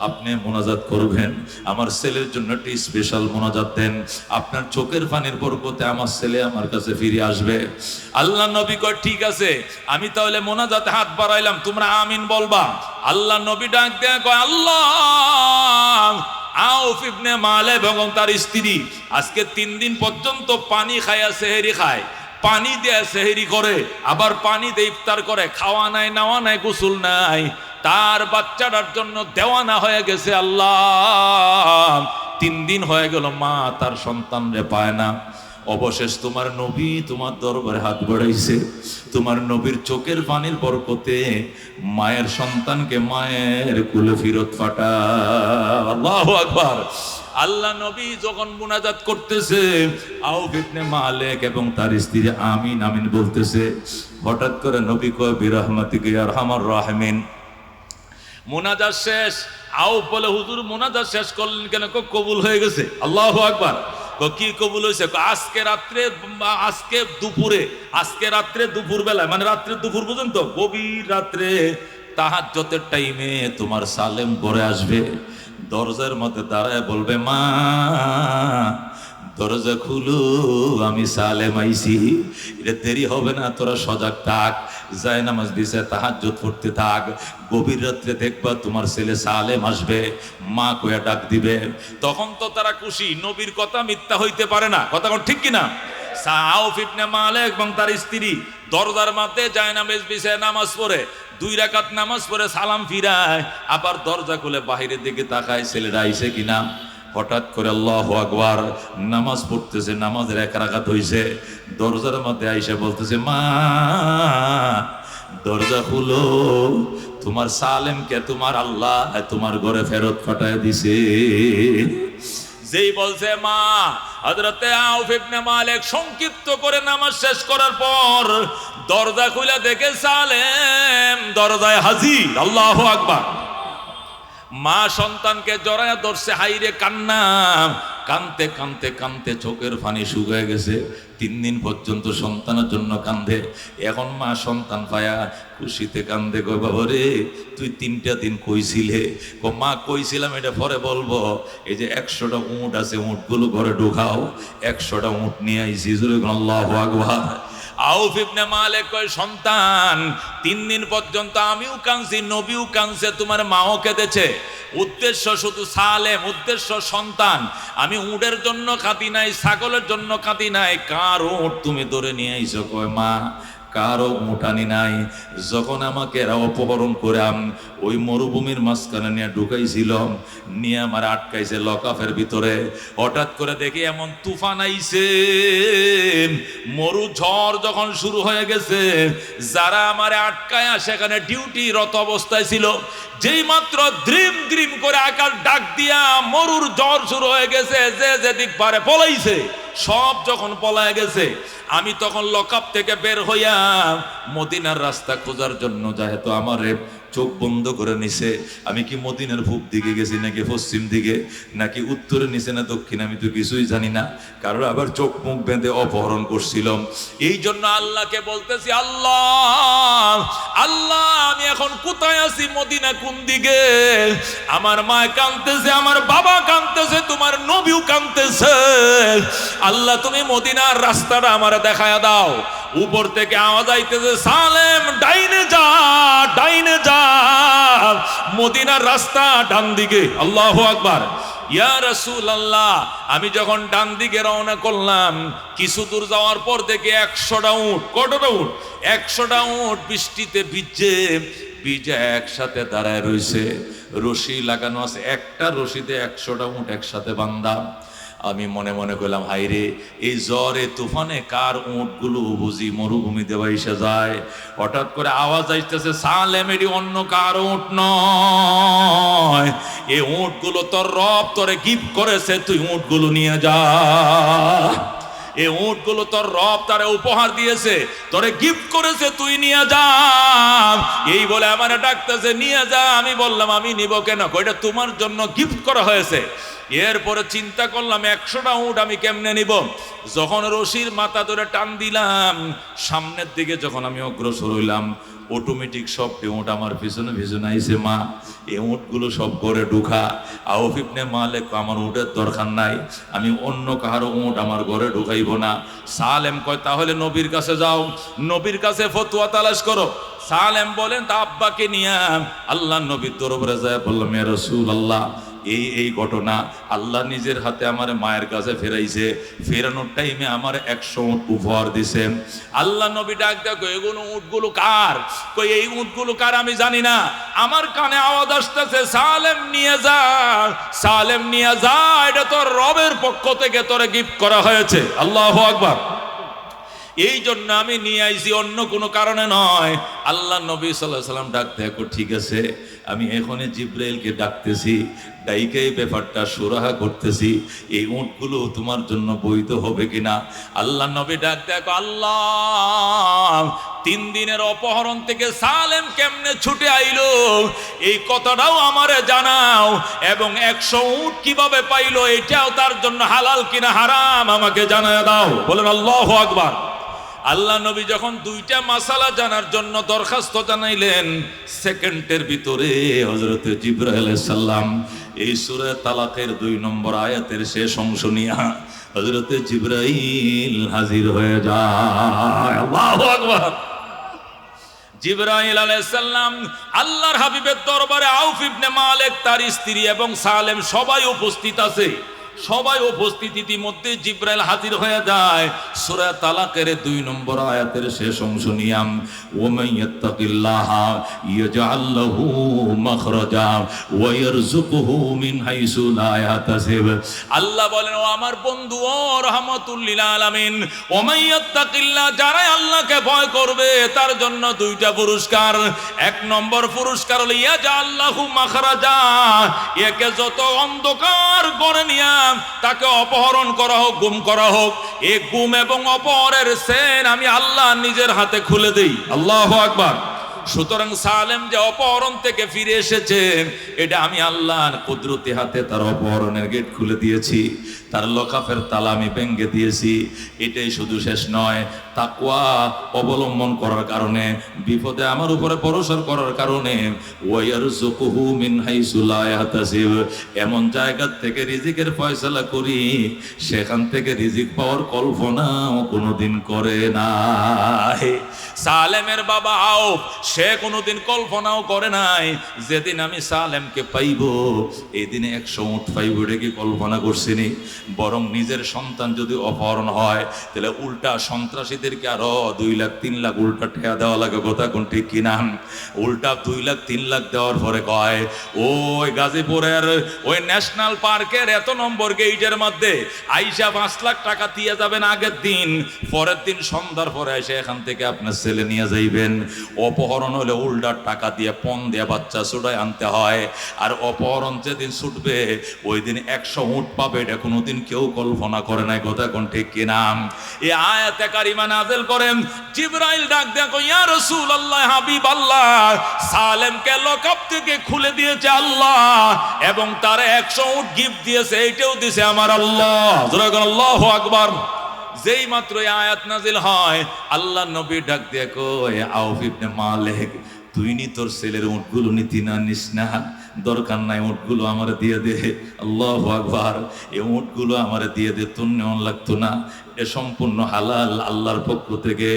আপনি মোনাজাত করবেন। আমার ছেলের জন্য একটি স্পেশাল মোনাজাত দেন, আপনার চোখের পানির বরকতে আমার ছেলে আমার কাছে ফিরে আসবে। আল্লাহ নবী কয়, ঠিক আছে, আমি তাহলে মোনাজাতে হাত বাড়াইলাম, তোমরা আমিন বলবা। আল্লাহ নবী ডাক দেয়া কয়, আল্লাহ, আউফ ইবনে মালিক এবং তার স্ত্রী আজকে 3 দিন পর্যন্ত পানি খায়া সেহরি খায়, পানি দিয়ে সেহরি করে, আবার পানি দিয়ে ইফতার করে, খাওয়া নাই, নাওয়া নাই, গোসল নাই, তার বাচ্চাটার জন্য দেওয়ানা হয়ে গেছে। আল্লাহ, 3 দিন হয়ে গেল, মা তার সন্তানরে পায় না। অবশেষ তোমার নবী তোমার দরবারে হাত বাড়াইছে, তোমার নবীর চোখের পানির বরকতে মায়ের সন্তানকে মায়ের কুলে ফিরত পাঠা। আল্লাহু আকবার। আল্লাহ নবী যখন মুনাজাত করতেছে, আউফ ইবনে মালিক এবং তার স্ত্রী আমিন আমিন বলতেছে, হঠাৎ করে নবী কয়, বিরহমাতিকা ইয়া আরহামার রাহিমিন। মুনাজাত শেষ। আউফ বলে, হুজুর মুনাজাত শেষ করলেন কেন? কবুল হয়ে গেছে। আল্লাহু আকবার। কি কবুল হয়েছে? আজকে রাত্রে, আজকে রাত্রে দুপুর বেলায়, মানে রাত্রে দুপুর পর্যন্ত, গভীর রাত্রে তাহাজ্জুদের টাইমে তোমার সালেম ঘরে আসবে, দরজার মধ্যে দাঁড়ায় বলবে, মা দরজা খুলো, আমি সালেম আইছি। এটা দেরি হবে না, তোরা সজাগ থাক, যায় নামাজ বিছায় তাহাজ্জুদ পড়তে থাক। গভীর রাত্রে দেখবা তোমার ছেলে সালেম আসবে, মা কইয়া ডাক দিবে। তখন তো তারা খুশি, নবীর কথা মিথ্যা হইতে পারে না, কথা ঠিক কিনা? আউফ ইবনে মালিক এবং তার স্ত্রী দরজার মধ্যে যায় নামাজ বিছায় নামাজ পড়ে, 2 রাকাত নামাজ পড়ে সালাম ফিরায়, আবার দরজা খুলে বাহিরের দিকে তাকায় ছেলেরা আইছে কিনা। হঠাৎ করে আল্লাহু আকবার, নামাজ পড়তেছে, নামাজের 1 রাকাত হইছে, দরজার মধ্যে আইসা বলতেছে, মা দরজা খুলো, তোমার সালেমকে তোমার আল্লাহ তোমার ঘরে ফেরত পাঠায় দিছে। যেই বলছে মা, হযরতে আউফ ইবনে মালিক সংক্ষিপ্ত করে নামাজ শেষ করার পর দরজা খুলে দেখে সালেম দরজায় হাজির। আল্লাহু আকবার। মা সন্তানকে জড়ায়া ধরছে, হাইরে কান্না, কানতে কানতে কানতে চোখের পানি শুকিয়ে গেছে। 3 দিন পর্যন্ত সন্তানের জন্য কান্দে, এখন মা সন্তান পায়া খুশিতে কান্দে। কই, বাবা রে, তুই 3টা দিন কইছিলে? মা কইছিলাম, এটা পরে বলবো। এই যে 100টা উট আছে, উটগুলো ঘরে ঢুকাও। 100টা উট নিয়ে আইছি। আল্লাহু আকবার। আউফ ইবনে মালিক কয়, সন্তান 3 দিন পর্যন্ত আমিও কাঁদছি, নবীও কাঁদছে, তোমার মাও কেঁদেছে। উদ্দেশ্য শুধু সালেম, উদ্দেশ্য সন্তান। আমি উটের জন্য কাঁদি নাই, ছাগলের জন্য কাঁদি নাই। কার উট তুমি ধরে নিয়ে আইছো? কয়, মা কারো উঠানি নাই। যখন আমাকে এরা অপহরণ করে ওই মরুভূমির মাঝখানে নিয়ে ঢুকাইছিল, নিয়ে আমার আটকাইছে লকাফের ভিতরে। হঠাৎ করে দেখি এমন তুফান আইছে, মরু ঝড় যখন শুরু হয়ে গেছে, যারা আমার আটকায় সেখানে ডিউটিরত অবস্থায় ছিল, যেই মাত্র দ্রিম দ্রিম করে আকাশ ডাক দিয়া মরুর ঝড় শুরু হয়ে গেছে, যে যেদিক পারে পলাইছে। সব যখন পলায় গেছে, আমি তখন লকআপ থেকে বের হইয়া মদিনার রাস্তা খোঁজার জন্য, যেহেতু আমারে চোখ বন্ধ করে নিছে, আমি কি মদিনার পূব দিকে গেছি নাকি পশ্চিম দিকে নাকি উত্তরে নিচে না দক্ষিণ, আমি তো কিছুই জানি না। কারণ আবার চোখ মুখ বেঁধে অপহরণ করছিলাম। এই জন্য আল্লাহকে বলতেছি, আল্লাহ আল্লাহ, আমি এখন কোথায় আছি, মদিনা কোন দিকে? আমার মা কাঁদতেছে, আমার বাবা কাঁদতেছে, তোমার নবীও কাঁদতেছে। আল্লাহ তুমি মদিনার রাস্তাটা আমার দেখায়া দাও। উপর থেকে আওয়াজ আইতেছে, সালেম ডাইনে যা, ডাইনে যা, মদিনার রাস্তা ডান দিকে। আল্লাহু আকবার। ইয়া রাসূলুল্লাহ, আমি যখন ডান দিকে রওনা করলাম, কিছু দূর যাওয়ার পর থেকে 100টা উট, কতটা উট? 100টা উট বৃষ্টিতে ভিজে একসাথে দাঁড়ায় রয়েছে, রশি লাগানো আছে, একটা রশিতে 100টা উট একসাথে বান্ধা। আমি মনে মনে করলাম, হাইরে এই জ্বরে তুফানে কার উটগুলো বুঝি মরুভূমিতে বাইসে যায়। হঠাৎ করে আওয়াজ আসতেছে, সালেম এটি অন্য কার উট নয়, এই উটগুলো তোর রব তোরে গিফট করেছে, তুই উটগুলো নিয়ে যা। এই উটগুলো তোর রব তারে উপহার দিয়েছে, তোরে গিফট করেছে, তুই নিয়ে যা। এই বলে আমার ডাকতেছে, নিয়ে যা। আমি বললাম, আমি নিব কেন? কইটা তোমার জন্য গিফট করা হয়েছে। এরপরে চিন্তা করলাম, 100টা উট আমি কেমনে নিব? যখন রশির মাথা ধরে টান দিলাম, সামনের দিকে যখন আমি অগ্রসর হইলাম, অটোমেটিক সব উট আমার পিছনে পিছনে আইছে। মা, এই উটগুলো সব করে ঢুকা। আউফ ইবনে মালিক, আমার উটের দরকার নাই, আমি অন্য কারো উট আমার ঘরে ঢুকাইব না। সালেম কয়, তাহলে নবীর কাছে যাও, নবীর কাছে ফতোয়া তালাশ করো। সালেম বলেন, তা আব্বাকে নিয়ে আল্লাহ নবীর দরবারে যায়। বললাম, ইয়া রাসূলুল্লাহ, এই ঘটনা আল্লাহ নিজের হাতে আমার মায়ের কাছে ফেরাইছে। ফেরানোর টাইমে আমার 100 উট উপহার দিছে। আল্লাহ নবী ডাক দেখো, এগুলো উটগুলো কার? কই এই উটগুলো কার আমি জানি না। আমার কানে আওয়াজ আসতেছে, সালেম নিয়ে যা, সালেম নিয়ে যা, এটা তোর রবের পক্ষ থেকে তোরে গিফট করা হয়েছে। আল্লাহু আকবার। এই জন্য আমি নিয়ে আইছি, অন্য কোনো কারণে নয়। আল্লাহ নবী সাল্লাল্লাহু আলাইহি সাল্লাম ডাক দেখো, ঠিক আছে, আমি এখনই জিব্রাইলকে ডাকতেছি, ডাইকে এই ব্যাপারটা সুরাহা করতেছি, এই উটগুলো তোমার জন্য বৈধ হবে কিনা। আল্লাহ নবী ডাক দেখো, আল্লাহ 3 দিনের অপহরণ থেকে সালেম কেমনে ছুটে আইলো, এই কথাটাও আমারে জানাও, এবং 100 উট কিভাবে পাইলো এটাও তার জন্য হালাল কিনা হারাম আমাকে জানায় দাও। বলেন আল্লাহু আকবার। আল্লাহ নবী যখন 2টা মাসালা জানার জন্য দরখাস্ত জানাইলেন, সেকেন্ডের ভিতরে হযরত জিবরাইল আলাইহিস সালাম এই সূরা তালাকের 2 নম্বর আয়াতের শেষ অংশ নিয়ে হযরত জিবরাইল হাজির হয়ে যায়। আল্লাহু আকবার। জিবরাইল আলাইহিস সালাম আল্লাহর হাবিবের দরবারে, আউফ ইবনে মালিক, তার স্ত্রী এবং সালেম সবাই উপস্থিত আছে। সবাই উপস্থিত। ইতিমধ্যে জিবরাইল হাজির হয়ে যায়। সূরা তালাকের 2 নম্বর আয়াতের শেষ অংশ নিয়াম, ওয়ামান ইয়াত্তাকিল্লাহা ইয়াজআল লাহু মাখরাজা ওয়া ইয়ারযুকুহু মিন হাইসু লা ইয়াহতাসিব। আল্লাহ বলেন, ও আমার বন্ধু, ও রাহমাতুল লিল আলামিন, ওয়ামান ইয়াত্তাকিল্লাহ, যারা আল্লাহকে ভয় করবে তার জন্য 2টা পুরস্কার। 1 নম্বর পুরস্কার হলো ইয়াজআল লাহু মাখরাজা, একে যত অন্ধকার করে নিয়া তাকে অপহরণ করা হোক, গুম করা হোক, এই গুম এবং অপহরণের সেন আমি আল্লাহ নিজের হাতে খুলে দেই। আল্লাহু আকবার। সুতরাং সালেম যে অপহরণ থেকে ফিরে এসেছে, এটা আমি আল্লাহর কুদরতি হাতে তার অপহরণের গেট খুলে দিয়েছি, তার লকাফের তালা আমি ভেঙে দিয়েছি। এটাই শুধু শেষ নয়, তাকওয়া অবলম্বন করার কারণে, বিপদে আমার উপরে ভরসা করার কারণে, ওয়ায়ারযুকুহু মিন হাইসু লা ইয়াহতাসিব, এমন জায়গা থেকে রিজিকের ফয়সালা করি সেখান থেকে রিজিক পাওয়ার কল্পনাও কোনোদিন করে নাই। সালেমের বাবা আউফ, সে কোনোদিন কল্পনাও করে নাই যেদিন আমি সালেমকে পাইব এই দিনে 100 উট পাইব, এটা কি কল্পনা করছিনি? বরং নিজের সন্তান যদি অপহরণ হয় তাহলে উল্টা সন্ত্রাসীদেরকে আরো 2 লাখ 3 লাখ উল্টা ঠেয়া দেওয়া লাগে, কথা কোন ঠিক কিনা? উল্টা 2 লাখ 3 লাখ দেওয়ার পরে কয়, ওই গাজীপুরের ওই ন্যাশনাল পার্কের এত নম্বর গেইটের মধ্যে আইসা 5 লাখ টাকা দিয়ে যাবেন আগের দিন, পরের দিন সন্ধ্যার পরে এসে এখান থেকে আপনার ছেলে নিয়ে যাইবেন। অপহরণ হলে উল্টা টাকা দিয়ে পণ দিয়ে বাচ্চা ছুটায় আনতে হয়, আর অপহরণ যেদিন ছুটবে ওই দিন 100 উট পাবে, এটা কোনোদিন কেউ কল্পনা করে নাই, কথা কোন ঠিক কিনা? এই আয়াতে কারিমা নাযিল করেন, জিবরাইল ডাক দেখো, ইয়া রাসূলুল্লাহ, হাবিবাল্লাহ, সালেমকে লকআপ থেকে খুলে দিয়েছে আল্লাহ, এবং তার 100 উট গিফট দিয়েছে, এইটাও দিয়েছে আমার আল্লাহ। আল্লাহু আকবার। যেই মাত্র এই আয়াত নাজিল হয়, আল্লাহ নবী ডাক দিয়ে কয়, আউফ ইবনে মালিক, তুই নি তোর ছেলের উটগুলো নীতি না নিস না, দরকার নাই, উটগুলো আমার দিয়ে দে। আল্লাহু আকবার। এই উটগুলো আমার দিয়ে দে, তোর নেওয়া লাগতো না, এ সম্পূর্ণ হালাল, আল্লাহর পক্ষ থেকে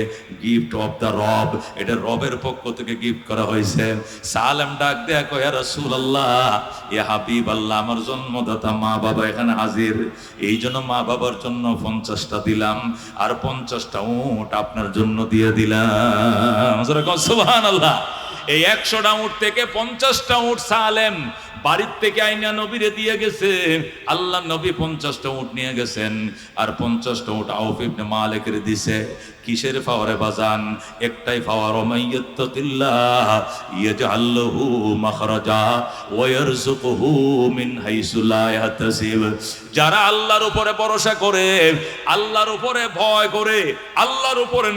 গিফট অফ দ্য রব, এটা রবের পক্ষ থেকে গিফট করা হয়েছে। সালেম ডাক দেয়া কয়, ইয়া রাসূলুল্লাহ, ইয়া হাবিব আল্লাহ, আমার জন্মদাতা মা বাবা এখানে হাজির, এই জন্য মা বাবার জন্য 50টা দিলাম, আর 50টা উট আপনার জন্য দিয়ে দিলাম। সুবহানাল্লাহ। এই 100টা উট থেকে 50টা উট সালেম বাড়ির থেকে আইনা নবীরে দিয়ে গেছে। আল্লাহ নবী 50টা উট নিয়ে গেছেন, আর 50টা উট আউফ ইবনে মালিকের দিছে। কিসের ফাওয়ারে বাজান? একটাই ফাওয়ার, মাইয়াত্তাকিল্লাহ ইয়াজআল লাহু মাখরাজা ওয়া ইয়ারযুকুহু মিন হাইসু লা ইয়াহতাসিব। যারা আল্লাহর উপরে ভরসা করে, আল্লাহর উপরে ভয় করে, আল্লাহর উপরে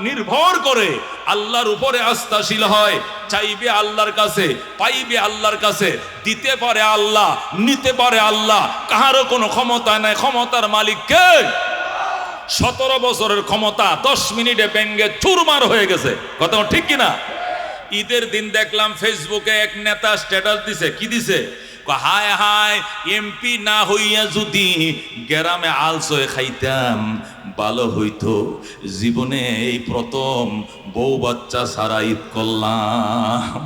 নির্ভর করে, আল্লাহর উপরে আস্থাশীল হয়, চাইবে আল্লাহর কাছে, পাইবে আল্লাহর কাছে, দিতে পারে আল্লাহ, নিতে পারে আল্লাহ, কাহারও কোনো ক্ষমতা নাই, ক্ষমতার মালিক কে? 17 বছরের ক্ষমতা 10 মিনিটে ব্যাঙ্গে চুরমার হয়ে গেছে। কথা ঠিক কিনা? ঈদের দিন দেখলাম ফেসবুকে এক নেতা স্ট্যাটাস দিছে। কি দিছে? হায় হায়, এমপি না হইয়া যদি গ্রামে আলসয়ে খাইতাম ভালো হইতো, জীবনে এই প্রথম বউ বাচ্চা ছাড়া ঈদ করলাম।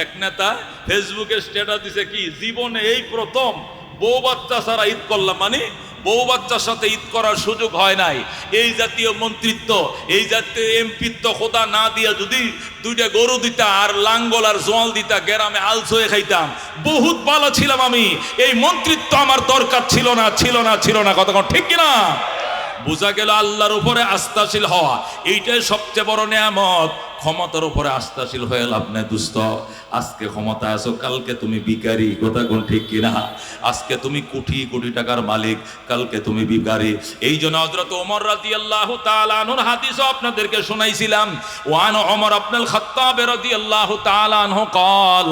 এক নেতা ফেসবুকে স্ট্যাটাস দিছে, কি জীবনে এই প্রথম বউ বাচ্চা ছাড়া ঈদ করলাম, মানে বউ বাচ্চার সাথে ঈদ করার সুযোগ হয় নাই। এই জাতীয় মন্ত্রিত্ব, এই জাতীয় এমপিত্ব খোদা না দিয়া যদি 2টা গরু দিতা আর লাঙ্গল আর জোয়াল দিতা, গ্রামে আলস হয়ে খাইতাম, বহুত ভালো ছিলাম আমি। এই মন্ত্রিত্ব আমার দরকার ছিল না, ছিল না, ছিল না। কতক্ষণ ঠিক কিনা? বোঝা গেল আল্লাহর উপরে আস্থাশীল হওয়া এইটাই সবচেয়ে বড় নিয়ামত। ক্ষমতার উপরে আস্থাশীল হয়ে লাভ নাই দোস্ত। আজকে ক্ষমতা আছো, কালকে তুমি ভিখারি। কথা কোন ঠিক কিনা? আজকে তুমি কোটি কোটি টাকার মালিক, কালকে তুমি ভিখারি। এই জন্য হযরত ওমর রাদিয়াল্লাহু তাআলা আনহুর হাদিসও আপনাদেরকে শোনাইছিলাম। ওয়ান ওমর ইবনুল খাত্তাব রাদিয়াল্লাহু তাআলা আনহু قال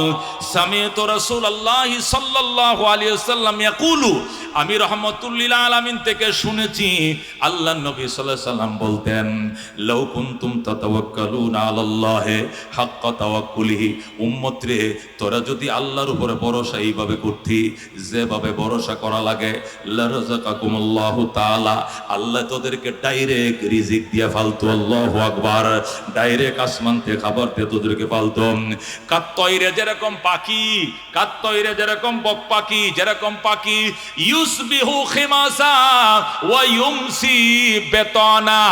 سمعت رسول الله সাল্লাল্লাহু আলাইহি ওয়াসাল্লাম ইয়াকুলু, আমি রাহমাতুল লিল আলামিন থেকে শুনেছি আল্লাহর নবী সাল্লাল্লাহু আলাইহি ওয়াসাল্লাম বলতেন, লাউ কুনতুম তাতাওয়াক্কালুনা আলাল্লাহি হাক্কা তাওয়াক্কুলিহি, উম্মত রে, তোরা যদি আল্লাহর উপরে ভরসা এইভাবে করতি যেভাবে ভরসা করা লাগে, লারাযাকাকুমুল্লাহু তাআলা, আল্লাহ তোদেরকে ডাইরেক্ট রিজিক দিয়ে ফালতো। আল্লাহু আকবার। ডাইরেক্ট আসমান থেকে খাবার দিয়ে তোদেরকে ফালতো। কাত্তয়রে যেরকম পাখি, কাত্তয়রে যেরকম বক পাখি, যেরকম পাখি ইউসবিহু খিমাসা ওয়া ইউমসি বেতানা,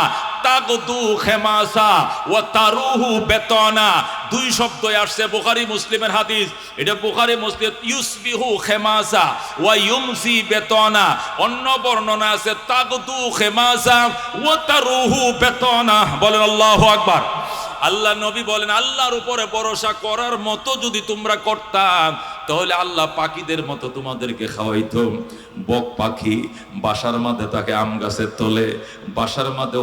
তাগদু খেমাসা ওয়া তারুহু বেতানা। 2 শব্দ আসছে বুখারী মুসলিমের হাদিস। এটা বুখারী মুসলিম, ইউসবিহু খেমাসা ওয়া ইউমসি বেতানা। অন্য বর্ণনা আছে তাগদু খেমাসা ওয়া তারুহু বেতানা। বলেন আল্লাহু আকবার। আল্লাহ নবী বলেন, আল্লাহর উপরে ভরসা করার মতো যদি তোমরা করতাম, তাহলে আল্লাহ পাখিদের মতো তোমাদেরকে খাওয়াইতো। বক পাখি বাসার মাঝে তাকে আম গাছের তলে, বাসার মাঝে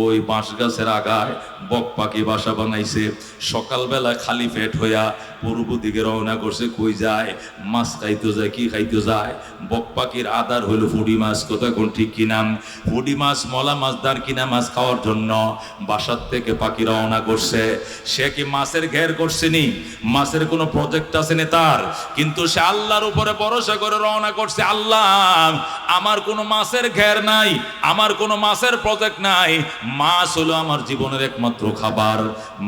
ওই বাঁশ গাছের আগায় বক পাখি বাসা বানাইছে। সকালবেলা খালি পেট হইয়া পূর্ব দিকে রওনা করছে। কই যায়? মাছ খাইতে যায়। কি খাইতে যায়? বক পাখির আদার হইল ফুডি মাছ। কথা কোন ঠিক কিনা? ফুডি মাছ, মলা মাছ, দার কিনা মাছ খাওয়ার জন্য বাসার থেকে পাখি রওনা করছে। সে কি মাছের ঘের করছে নি? মাছের কোনো প্রজেক্ট আছে না তার? কিন্তু সে আল্লাহর উপরে ভরসা করে রওনা করছে। আল্লাহ, আমার কোনো মাছের ঘের নাই, আমার কোনো মাছের প্রজেক্ট নাই, মাছ হলো আমার জীবনের একমাত্র খাবার।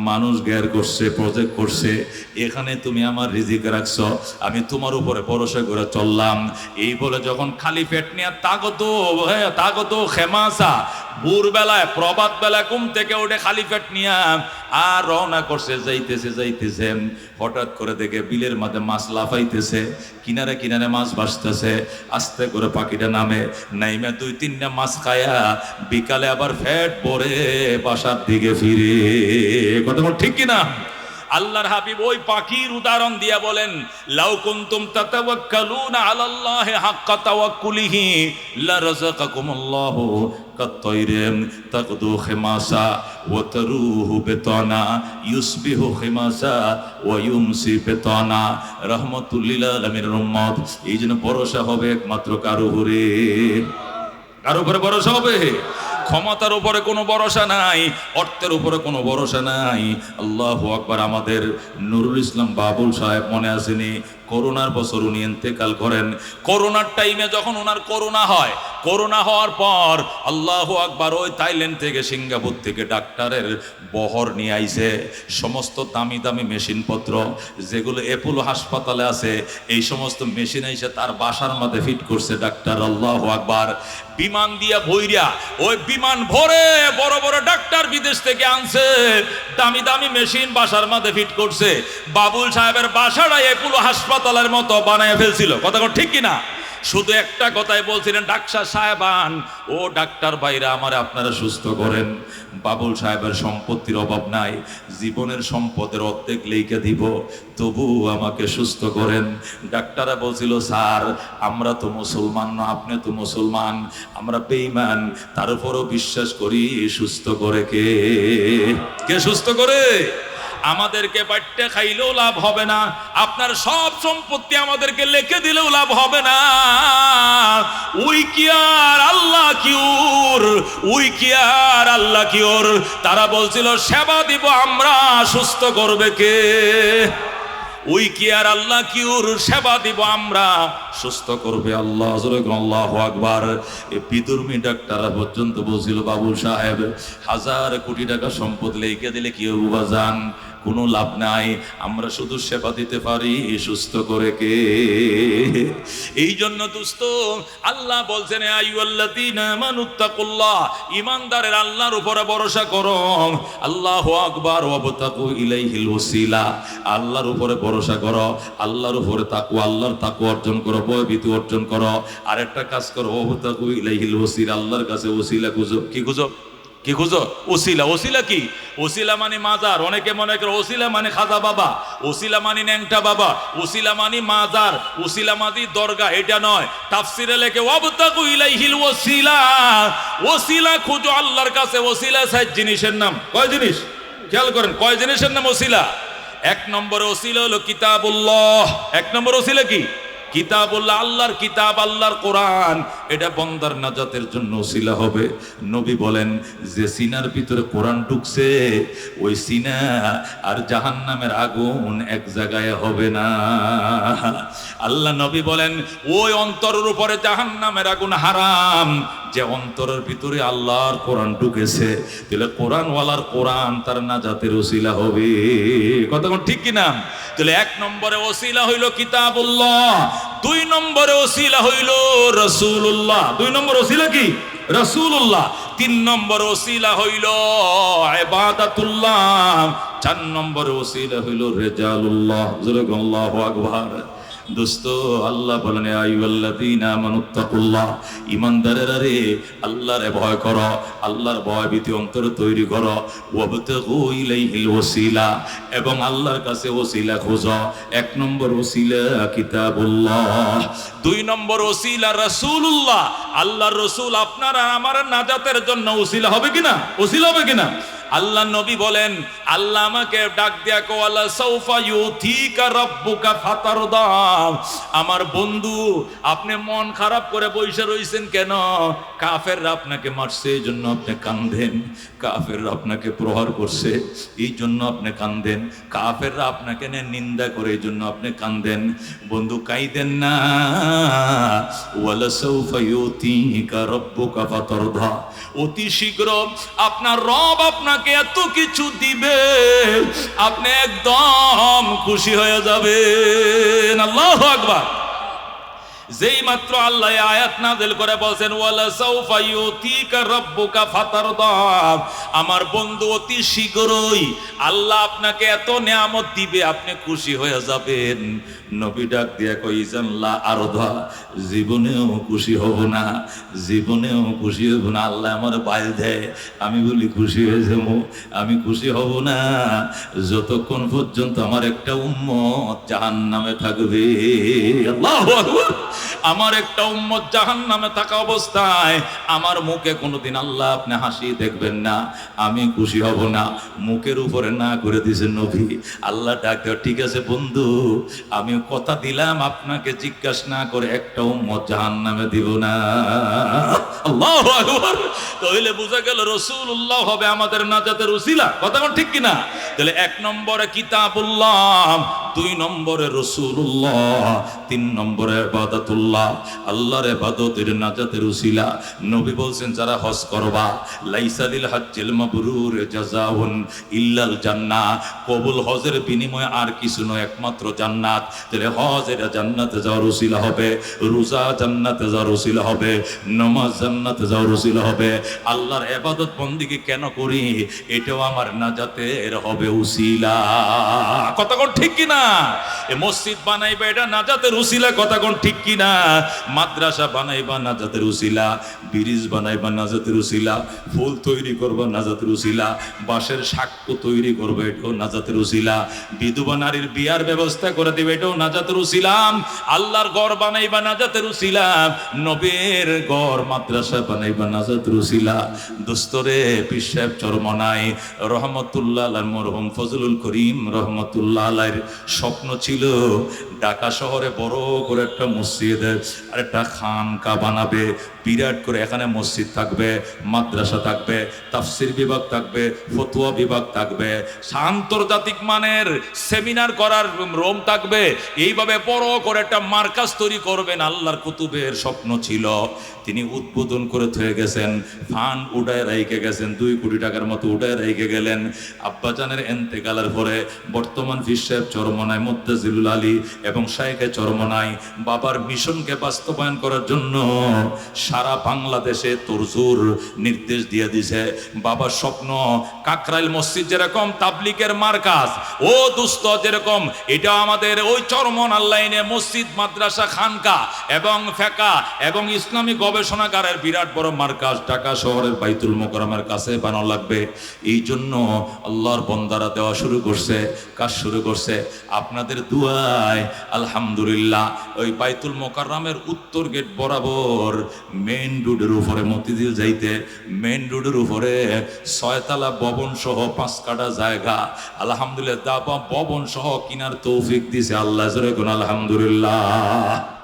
মানুষ ঘের করছে, প্রজেক্ট করছে, এখানে তুমি আমার রিজিক রাখছো, আমি তোমার উপরে ভরসা করে চললাম। এই বলে যখন খালি পেট নিয়ে তাগত খেমাসা, ভোরবেলায় প্রভাত বেলায় ঘুম থেকে উঠে খালি পেট নিয়ে আর রওনা করছে। যাইতেছে হঠাৎ করে দেখে বিলের মাঝে মাছ লাফাইতেছে, কিনারে কিনারে মাছ ভাসতেছে। আস্তে করে পাখিটা নামে, নাইমে 2-3টা মাছ খায়া বিকালে আবার ফ্যাট পরে বাসার দিকে ফিরে। কথা ঠিক কিনা? আল্লাহর হাবিব ওই পাখির উদাহরণ দিয়া বলেন, লাউ কুনতুম তাতাওয়াক্কালুনা আলাল্লাহি হাক্কা তাওয়াক্কুলিহি লারাযাকাকুমুল্লাহু কাত্তাইরিন তাকদু খিমাসা ওয়া তারুহু বেতানা ইউসবিহু খিমাসা ওয়া ইউমসি বেতানা। রাহমাতুল লিল আলামিনের উম্মত, এই জন্য ভরসা হবে একমাত্র কার উপরে? কার উপরে ভরসা হবে? ক্ষমতার উপরে কোনো ভরসা নাই, অর্থের উপরে কোনো ভরসা নাই। আল্লাহু আকবার। আমাদের নুরুল ইসলাম বাবুল সাহেব মনে আসেনি, করোনার বছর উনি ইন্তেকাল করেন। করোনার টাইমে যখন ওনার করোনা হয়, করোনা হওয়ার পর আল্লাহু আকবার ওই থাইল্যান্ড থেকে সিঙ্গাপুর থেকে ডাক্তারের বহর নিয়ে আইছে, সমস্ত দামি দামি মেশিনপত্র যেগুলো অ্যাপোলো হাসপাতালে আছে, এই সমস্ত মেশিন এসে তার বাসার মধ্যে ফিট করছে ডাক্তার। আল্লাহু আকবার। বিমান দিয়া ভইরা, ওই বিমান ভরে বড় বড় ডাক্তার বিদেশ থেকে আনছে, দামি দামি মেশিন বাসার মধ্যে ফিট করছে। বাবুল সাহেবের বাসাটা অ্যাপোলো হাসপাতালের মতো বানায় ফেলছিল। কথা ঠিক কিনা? শুধু একটা কথাই বলছিলেন, ডাক্তার সাহেবান ও ডাক্তার ভাইরা আমার আপনারা সুস্থ করেন। বাবুল সাহেবের সম্পত্তির অভাব নাই, জীবনের সম্পদের অর্ধেক লেখা দিব, তবু আমাকে সুস্থ করেন। ডাক্তাররা বলছিল, স্যার আমরা তো মুসলমান না, আপনি তো মুসলমান, আমরা বেঈমান, তার উপরও বিশ্বাস করি। সুস্থ করে কে? কে সুস্থ করে? আমাদেরকে বাট্টা খাইলেও লাভ হবে না, আপনার সব সম্পত্তি আমাদেরকে লিখে দিলেও লাভ হবে না। উই কি আর আল্লাহ কিউর, উই কি আর আল্লাহ কিউর। তারা বলছিল সেবা দিব আমরা, সুস্থ করবে কে? উই কি আর আল্লাহ কিউর, সেবা দিব আমরা, সুস্থ করবে আল্লাহ। আল্লাহু আকবার। এই বিদুর্মী ডাক্তাররা পর্যন্ত বলছিল, বাবুল সাহেব 1000 কোটি টাকা সম্পদ লিখে দিলে কি হবে বাজান? কোনো লাভ নাই, আমরা শুধু সেবা দিতে পারি, সুস্থ করে কে? এই জন্য দোস্ত আল্লাহ বলছেন, আইয়ুহাল্লাযীনা আমানুত্তাকুল্লাহ, ঈমানদারের আল্লাহর উপরে ভরসা করো। আল্লাহু আকবার। ওয়াবতাকু ইলাইহিল ওসিলা, আল্লাহর উপরে ভরসা করো, আল্লাহর উপরে তাকওয়া, আল্লাহর তাকওয়া অর্জন করো, ভয়ভীতি অর্জন করো। আর একটা কাজ করো, ওয়াবতাকু ইলাইহিল ওসিলা, আল্লাহর কাছে ওসিলা খুঁজো। কি খুঁজো? কি খুঁজো? ওসিলা। ওসিলা কি? ওসিলা মানে মাজার। অনেকে মনে করে ওসিলা মানে খাজা বাবা, ওসিলা মানে ন্যাংটা বাবা, ওসিলা মানে মাজার, ওসিলা মানে দরগা। এটা নয়। তাফসিরে লেখে ওয়াবতাকু ইলাইহিল ওসিলা, ওসিলা খুঁজো আল্লাহর কাছে। ওসিলা 7 জিনিসের নাম। কয় জিনিস? খেয়াল করেন, কয় জিনিসের নাম ওসিলা? 1 নম্বরে ওসিলা হলো কিতাবুল্লাহ। 1 নম্বর ওসিলা কি? কিতাবুল্লাহ, আল্লাহর কিতাব, আল্লাহর কোরআন। এটা বান্দার নাজাতের জন্য ওসিলা হবে। নবী বলেন, যে সিনার ভিতরে কোরআন ঢুকছে, ওই সিনা আর জাহান্নামের আগুন এক জায়গায় হবে না। আল্লাহ নবী বলেন, ওই অন্তরের উপরে জাহান্নামের আগুন হারাম। যে অন্তরের ভিতরে আল্লাহর কোরআন ঢুকেছে, তাহলে কোরআনওয়ালার কোরআন তার নাজাতের ওসিলা হবে। কথা ঠিক কিনা? তাহলে 1 নম্বরে ওসিলা হইল কিতাবুল্লাহ, 2 নম্বরে ওসিলা হইল রাসূলুল্লাহ। 2 নম্বর ওসিলা কি? রাসূলুল্লাহ। 3 নম্বর ওসিলা হইল ইবাদাতুল্লাহ। 4 নম্বর ওসিলা হইল রিজালুল্লাহ। আল্লাহু আকবার। দোস্ত আল্লাহ বলেন, আইয়ুহাল্লাযীনা আমানুত্তাকুল্লাহ, ঈমানদারেরা রে আল্লাহরে ভয় করো, আল্লাহর ভয় ভীতি অন্তরে তৈরি করো। ওয়াবতাগু ইলাইহিল ওসিলা, এবং আল্লাহর কাছে ওসিলা খোঁজো। 1 নম্বর ওসিলা কিতাবুল্লাহ, 2 নম্বর ওসিলা রাসূলুল্লাহ। আল্লাহর রাসূল আপনার আর আমার নাজাতের জন্য ওসিলা হবে কিনা? ওসিলা হবে কিনা? আল্লাহ নবী বলেন, আল্লাহ আমাকে ডাক দিয়া কোয়ালা সাউফা ইউতিকা রাব্বুকা ফাতারদা। আমার বন্ধু, আপনি মন খারাপ করে বসে রইছেন কেন? কাফেররা আপনাকে মারছে, এই জন্য আপনি কাঁদেন। কাফেররা আপনাকে প্রহার করছে, এই জন্য আপনি কাঁদেন। কাফেররা আপনাকে নিন্দা করে, এই জন্য আপনি কাঁদেন। বন্ধু কাঁদেন না। ওয়ালা সাউফা ইউতিকা রাব্বুকা ফাতারদা, অতি শীঘ্র আপনার রব আপনাকে এত কিছু দিবে, আপনি একদম খুশি হয়ে যাবেন। আল্লাহু আকবার। যেই মাত্র আল্লাহ আয়াত নাযিল করে বলছেন, ওয়ালা সাউফা ইউতিকা রাব্বুকা ফাতারদা, আমার বন্ধু অতি শীঘ্রই আল্লাহ আপনাকে এত নিয়ামত দিবে, আপনি খুশি হয়ে যাবেন। নবী ডাক দিয়া কইছেন, লা আরদা, জীবনেও খুশি হব না, জীবনেও খুশি হব না। আল্লাহ আমার বাইল দেয়, আমি বলি খুশি হয়ে যাব। আমি খুশি হব না যতক্ষণ পর্যন্ত আমার একটা উম্মত জাহান্নামে থাকবে। আল্লাহু আকবার। আমার একটা উম্মত জাহান্নামে থাকা অবস্থায় আমার মুখে কোনোদিন আল্লাহ আপনি হাসি দেখবেন না, আমি খুশি হব না। মুখের উপরে না করে দিয়েছেন নবী। আল্লাহ ডাক দেয়, ঠিক আছে বন্ধু, আমি কথা দিলাম আপনাকে জিজ্ঞাসা না করে একটা উম্মত জাহান্নামে দিব না। আল্লাহু আকবার। তাহলে বোঝা গেল রাসূলুল্লাহ হবে আমাদের নাজাতের উসিলা। কথা কোন ঠিক কিনা? তাহলে 1 নম্বরে কিতাবুল্লাহ, 2 নম্বরে রাসূলুল্লাহ, 3 নম্বরে ইবাদাতুল্লাহ, আল্লাহর ইবাদতের নাজাতের উসিলা। নবী বলছেন যারা হজ করবা, লাইসা লিল হজ্জিল মাবরুর জাযাউন ইল্লাল জান্নাহ, কবুল হজের বিনিময়ে আর কিছু নয়, একমাত্র জান্নাত। তাহলে হজ এটা জান্নাতে যাওয়ার উসিলা হবে, রোজা জান্নাতে যাওয়ার উসিলা হবে, নামাজ জান্নাতে যাওয়ার উসিলা হবে। আল্লাহর ইবাদত বন্দেগী কেন করি, এটাও আমার নাজাতের হবে উসিলা। কথা কোন ঠিক কিনা? এই মসজিদ বানাইবা এটা নাজাতের উসিলা। কথা কোন ঠিক কিনা? মাদ্রাসা বানাইবা নাজাতের উসিলা, ব্রিজ বানাইবা নাজাতের উসিলা, ফুল তৈরি করবা নাজাতের উসিলা, বাঁশের সাক্ষ্য তৈরি করবে এটাও নাজাতের উসিলা, বিধবা নারীর বিয়ার ব্যবস্থা করে দিবে এটাও নাজাতের উসিলা, আল্লাহর ঘর বানাইবা নাজাতের উসিলা, নবীর ঘর মাদ্রাসা বানাইবা নাজাতের উসিলা। দোস্তরে পীর সাহেব চরমনাই রহমতুল্লাহ আলাইহি মরহুম ফজলুল করিম রহমতুল্লাহ আলাইহির স্বপ্ন ছিল ঢাকা শহরে বড় করে একটা মসজিদ আর একটা খানকা বানাবে, বিরাট করে। এখানে মসজিদ থাকবে, মাদ্রাসা থাকবে, তাফসির বিভাগ থাকবে, ফতোয়া বিভাগ থাকবে, আন্তর্জাতিক মানের সেমিনার করার রুম থাকবে। এইভাবে বড় করে একটা মার্কাজ তৈরি করবেন। আল্লাহর কুতুবের স্বপ্ন ছিল, তিনি উদ্বোধন করে থয়ে গেছেন, ফান্ড উঠায় রেখে গেছেন, 2 কোটি টাকার মতো উঠায় রেখে গেলেন। আব্বাজানের এন্তেকালের পরে বর্তমান পীর সাহেব চরমনাই মুত্তাজিলুল আলী এবং শাইখে চরমনাই বাবার মিশনকে বাস্তবায়ন করার জন্য সারা বাংলাদেশে তোরজোর নির্দেশ দিয়ে দিছে। বাবার স্বপ্ন কাকরাইল মসজিদ যেরকম তাবলিগের মার্কাজ, ও দুস্থ যেরকম এটা আমাদের ওই চরমনার লাইনে মসজিদ, মাদ্রাসা, খানকা এবং ফেকা এবং ইসলামী গবেষণাগারের বিরাট বড় মার্কাজ ঢাকা শহরের বাইতুল মোকাররমের কাছে বানানো লাগবে। এই জন্য আল্লাহর বন্দারা দেওয়া শুরু করছে, কাজ শুরু করছে। আপনাদের দুয়ায় আলহামদুলিল্লাহ ওই বাইতুল মোকাররমের উত্তর গেট বরাবর মেইন রোডের উপরে মতিঝিল যাইতে মেইন রোডের উপরে 6 তলা ভবন সহ 5 কাঠা জায়গা আলহামদুলিল্লাহ দাবা ভবন সহ কিনার তৌফিক দিছে আল্লাহ। জোরে কোন আলহামদুলিল্লাহ।